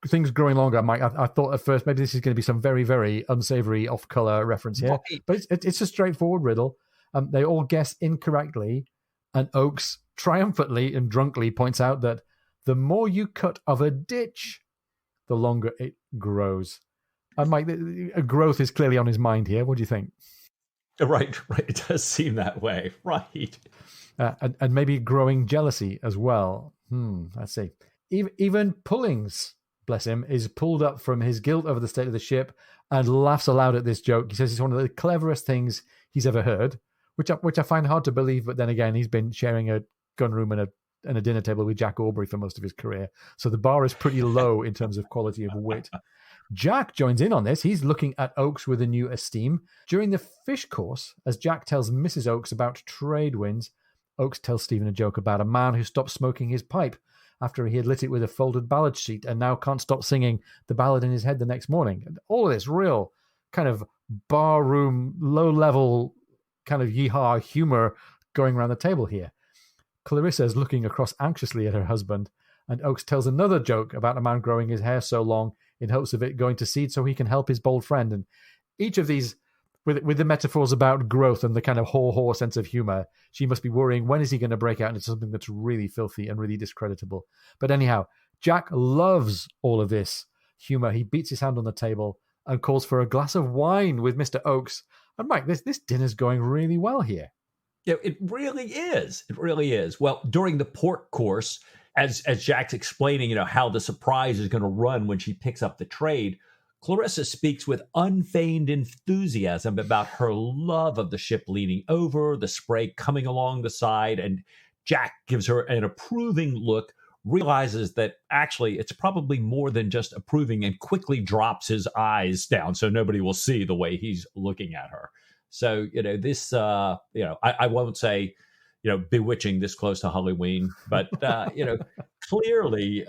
things growing longer, Mike, I thought at first maybe this is going to be some very, very unsavory off-color reference here. Right. But it's a straightforward riddle. They all guess incorrectly. And Oakes triumphantly and drunkly points out that the more you cut of a ditch, the longer it grows. And Mike, growth is clearly on his mind here. What do you think? Right. It does seem that way. Right. And maybe growing jealousy as well. Let's see. Even Pullings, bless him, is pulled up from his guilt over the state of the ship and laughs aloud at this joke. He says it's one of the cleverest things he's ever heard, which I find hard to believe. But then again, he's been sharing a gun room and a dinner table with Jack Aubrey for most of his career. So the bar is pretty low in terms of quality of wit. Jack joins in on this. He's looking at Oakes with a new esteem. During the fish course, as Jack tells Mrs. Oakes about trade winds, Oakes tells Stephen a joke about a man who stopped smoking his pipe after he had lit it with a folded ballad sheet and now can't stop singing the ballad in his head the next morning. And all of this real kind of barroom, low-level kind of yeehaw humor going around the table here. Clarissa is looking across anxiously at her husband, and Oakes tells another joke about a man growing his hair so long in hopes of it going to seed so he can help his bold friend. And each of these, with the metaphors about growth and the kind of haw-haw sense of humor, she must be worrying, when is he going to break out into something that's really filthy and really discreditable? But anyhow, Jack loves all of this humor. He beats his hand on the table and calls for a glass of wine with Mr. Oakes. And Mike, this dinner's going really well here. Yeah, it really is. It really is. Well, during the port course, as Jack's explaining, how the surprise is going to run when she picks up the trade, Clarissa speaks with unfeigned enthusiasm about her love of the ship leaning over, the spray coming along the side, and Jack gives her an approving look, realizes that actually it's probably more than just approving, and quickly drops his eyes down so nobody will see the way he's looking at her. So, this, I won't say, bewitching this close to Halloween, but, clearly,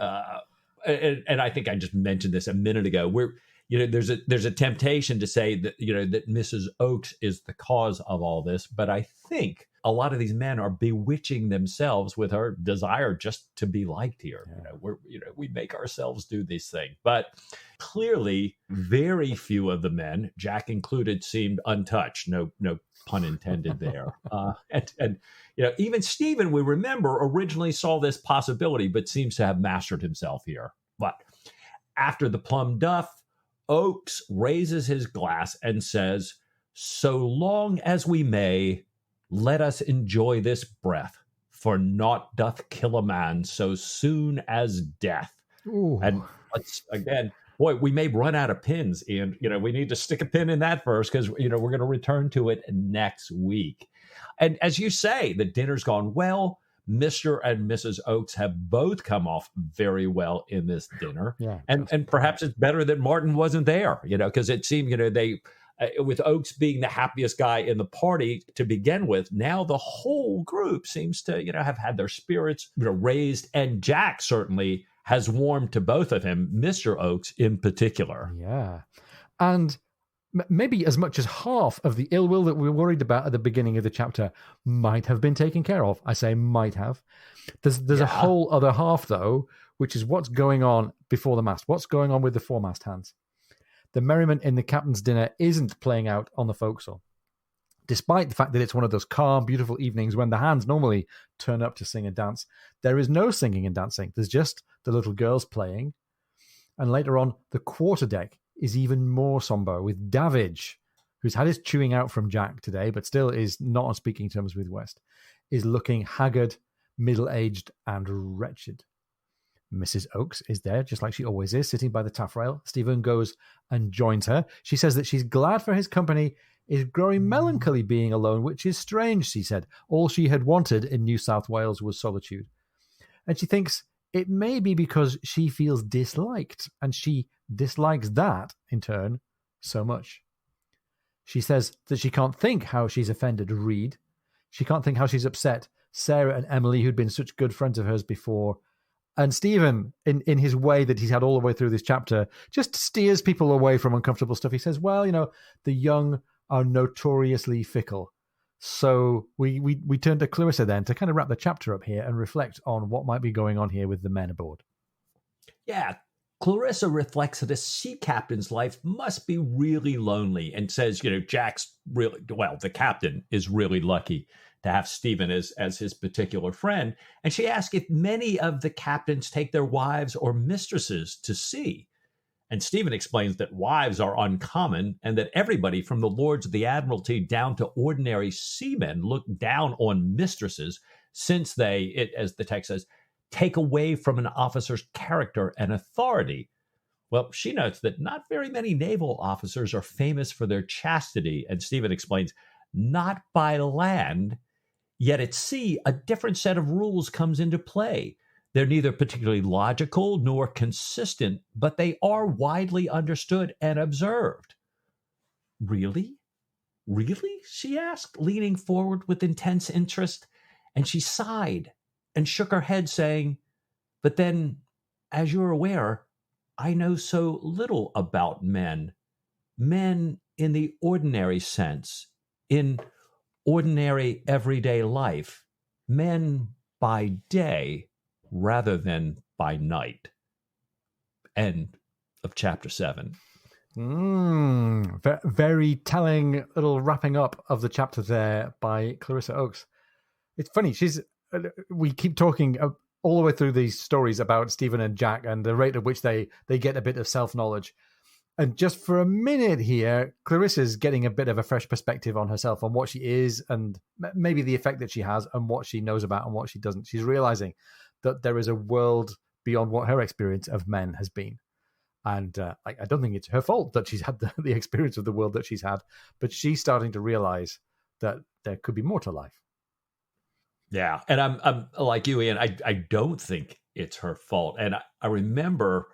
and I think I just mentioned this a minute ago, there's a temptation to say that, that Mrs. Oakes is the cause of all this. But I think a lot of these men are bewitching themselves with her desire just to be liked here. Yeah. We make ourselves do this thing. But clearly, very few of the men, Jack included, seemed untouched. No pun intended there. And even Stephen, we remember, originally saw this possibility, but seems to have mastered himself here. But after the plum duff, Oakes raises his glass and says, "So long as we may, let us enjoy this breath, for naught doth kill a man so soon as death." Ooh. And again, boy, we may run out of pins, and we need to stick a pin in that first, because we're going to return to it next week. And as you say, the dinner's gone well. Mr. and Mrs. Oakes have both come off very well in this dinner. Yeah, and perhaps it's better that Martin wasn't there, because it seemed, with Oakes being the happiest guy in the party to begin with, now the whole group seems to, have had their spirits, raised. And Jack certainly has warmed to both of him, Mr. Oakes in particular. Yeah. And maybe as much as half of the ill will that we were worried about at the beginning of the chapter might have been taken care of. I say might have. There's a whole other half, though, which is what's going on before the mast. What's going on with the foremast hands? The merriment in the captain's dinner isn't playing out on the forecastle, despite the fact that it's one of those calm, beautiful evenings when the hands normally turn up to sing and dance. There is no singing and dancing. There's just the little girls playing. And later on, the quarterdeck is even more somber, with Davidge, who's had his chewing out from Jack today, but still is not on speaking terms with West, is looking haggard, middle-aged, and wretched. Mrs. Oakes is there, just like she always is, sitting by the taffrail. Stephen goes and joins her. She says that she's glad for his company, is growing melancholy being alone, which is strange, she said. All she had wanted in New South Wales was solitude. And she thinks it may be because she feels disliked, and she dislikes that, in turn, so much. She says that she can't think how she's offended Reed. She can't think how she's upset Sarah and Emily, who'd been such good friends of hers before. And Stephen, in his way that he's had all the way through this chapter, just steers people away from uncomfortable stuff. He says, well, the young are notoriously fickle. So we turn to Clarissa then to kind of wrap the chapter up here and reflect on what might be going on here with the men aboard. Yeah, Clarissa reflects that a sea captain's life must be really lonely and says, Jack's really, well, the captain is really lucky to have Stephen as his particular friend. And she asks if many of the captains take their wives or mistresses to sea. And Stephen explains that wives are uncommon and that everybody from the lords of the admiralty down to ordinary seamen look down on mistresses, since they, as the text says, take away from an officer's character and authority. Well, she notes that not very many naval officers are famous for their chastity. And Stephen explains, not by land, yet at sea, a different set of rules comes into play. They're neither particularly logical nor consistent, but they are widely understood and observed. Really? Really? She asked, leaning forward with intense interest. And she sighed and shook her head, saying, but then, as you're aware, I know so little about men. Men in the ordinary sense, in ordinary everyday life, men by day rather than by night. End of chapter 7. Very telling little wrapping up of the chapter there by Clarissa Oakes. It's funny, we keep talking all the way through these stories about Stephen and Jack and the rate at which they get a bit of self-knowledge. And just for a minute here, Clarissa's getting a bit of a fresh perspective on herself, on what she is and maybe the effect that she has and what she knows about and what she doesn't. She's realizing that there is a world beyond what her experience of men has been. And I don't think it's her fault that she's had the experience of the world that she's had, but she's starting to realize that there could be more to life. Yeah. And I'm like you, Ian, I don't think it's her fault. And I remember,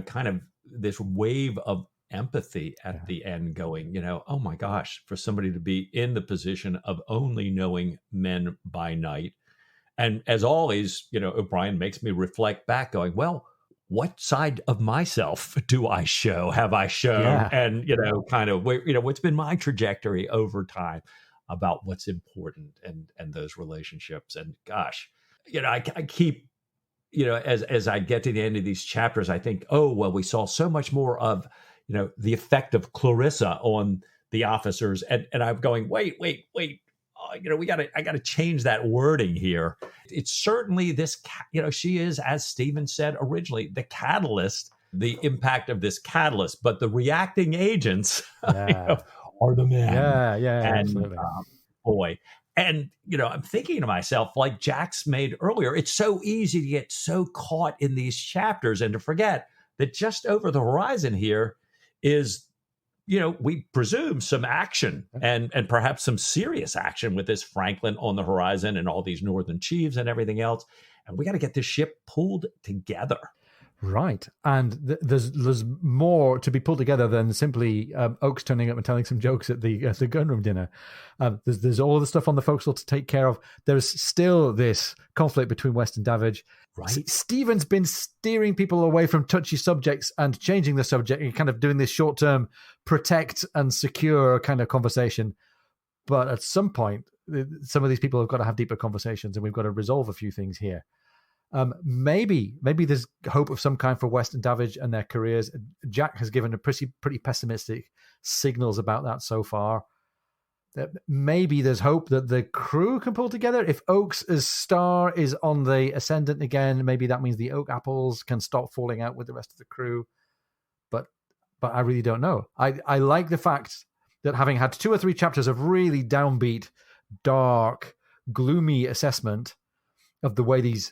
kind of this wave of empathy at the end going, oh my gosh, for somebody to be in the position of only knowing men by night. And as always, O'Brien makes me reflect back going, well, what side of myself have I shown? Yeah. And, kind of, what's been my trajectory over time about what's important and those relationships. And gosh, I keep, as I get to the end of these chapters, I think, oh, well, we saw so much more of, the effect of Clarissa on the officers. And I'm going, wait. I got to change that wording here. It's certainly this, she is, as Stephen said originally, the catalyst, the impact of this catalyst, but the reacting agents are the men. Yeah, and, absolutely. Boy. And, I'm thinking to myself, like Jack's made earlier, it's so easy to get so caught in these chapters and to forget that just over the horizon here is, we presume some action and perhaps some serious action with this Franklin on the horizon and all these northern chiefs and everything else. And we got to get this ship pulled together. Right. And there's more to be pulled together than simply Oakes turning up and telling some jokes at the gunroom dinner. There's all the stuff on the forecastle to take care of. There's still this conflict between West and Davidge. Right. Stephen's been steering people away from touchy subjects and changing the subject and kind of doing this short-term protect and secure kind of conversation. But at some point, some of these people have got to have deeper conversations, and we've got to resolve a few things here. Maybe there's hope of some kind for West and Davidge and their careers. Jack has given a pretty pessimistic signals about that so far. Maybe there's hope that the crew can pull together. If Oakes as star is on the ascendant again, maybe that means the Oak apples can stop falling out with the rest of the crew. But I really don't know. I like the fact that having had 2 or 3 chapters of really downbeat, dark, gloomy assessment of the way these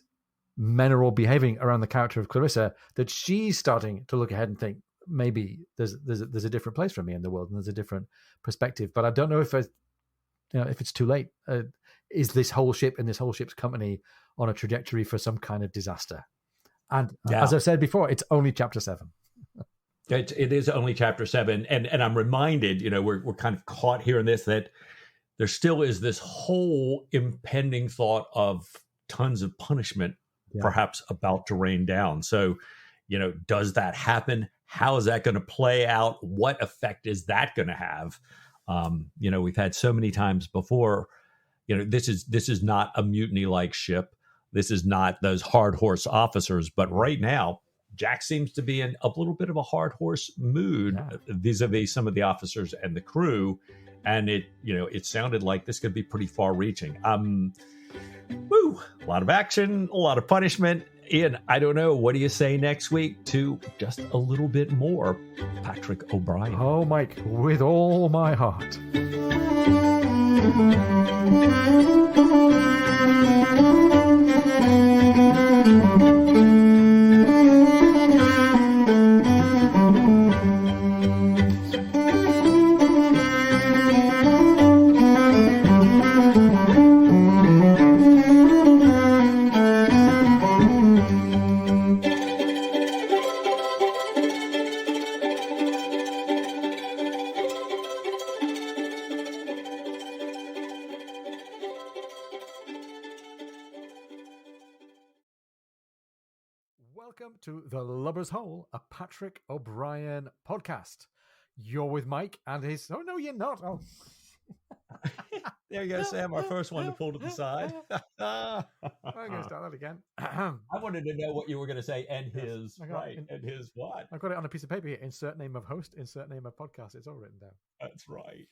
men are all behaving around the character of Clarissa, that she's starting to look ahead and think, maybe there's a different place for me in the world and there's a different perspective. But I don't know if it's too late. Is this whole ship and this whole ship's company on a trajectory for some kind of disaster? And as I've said before, it's only chapter 7. It is only chapter 7, and I'm reminded, we're kind of caught here in this, that there still is this whole impending thought of tons of punishment, perhaps about to rain down. So, does that happen? How is that going to play out? What effect is that going to have? We've had so many times before. This is not a mutiny-like ship. This is not those hard horse officers. But right now, Jack seems to be in a little bit of a hard horse mood vis-a-vis some of the officers and the crew, and it sounded like this could be pretty far-reaching. A lot of action, a lot of punishment. Ian, I don't know. What do you say next week to just a little bit more Patrick O'Brian? Oh, Mike, with all my heart. Welcome to The Lubber's Hole, a Patrick O'Brian podcast. You're with Mike and his... Oh, no, you're not. Oh. There you go, Sam, our first one to pull to the side. I'm going to start that again. I wanted to know what you were going to say, and his, right, and his what? I've got it on a piece of paper here. Insert name of host, insert name of podcast. It's all written down. That's right.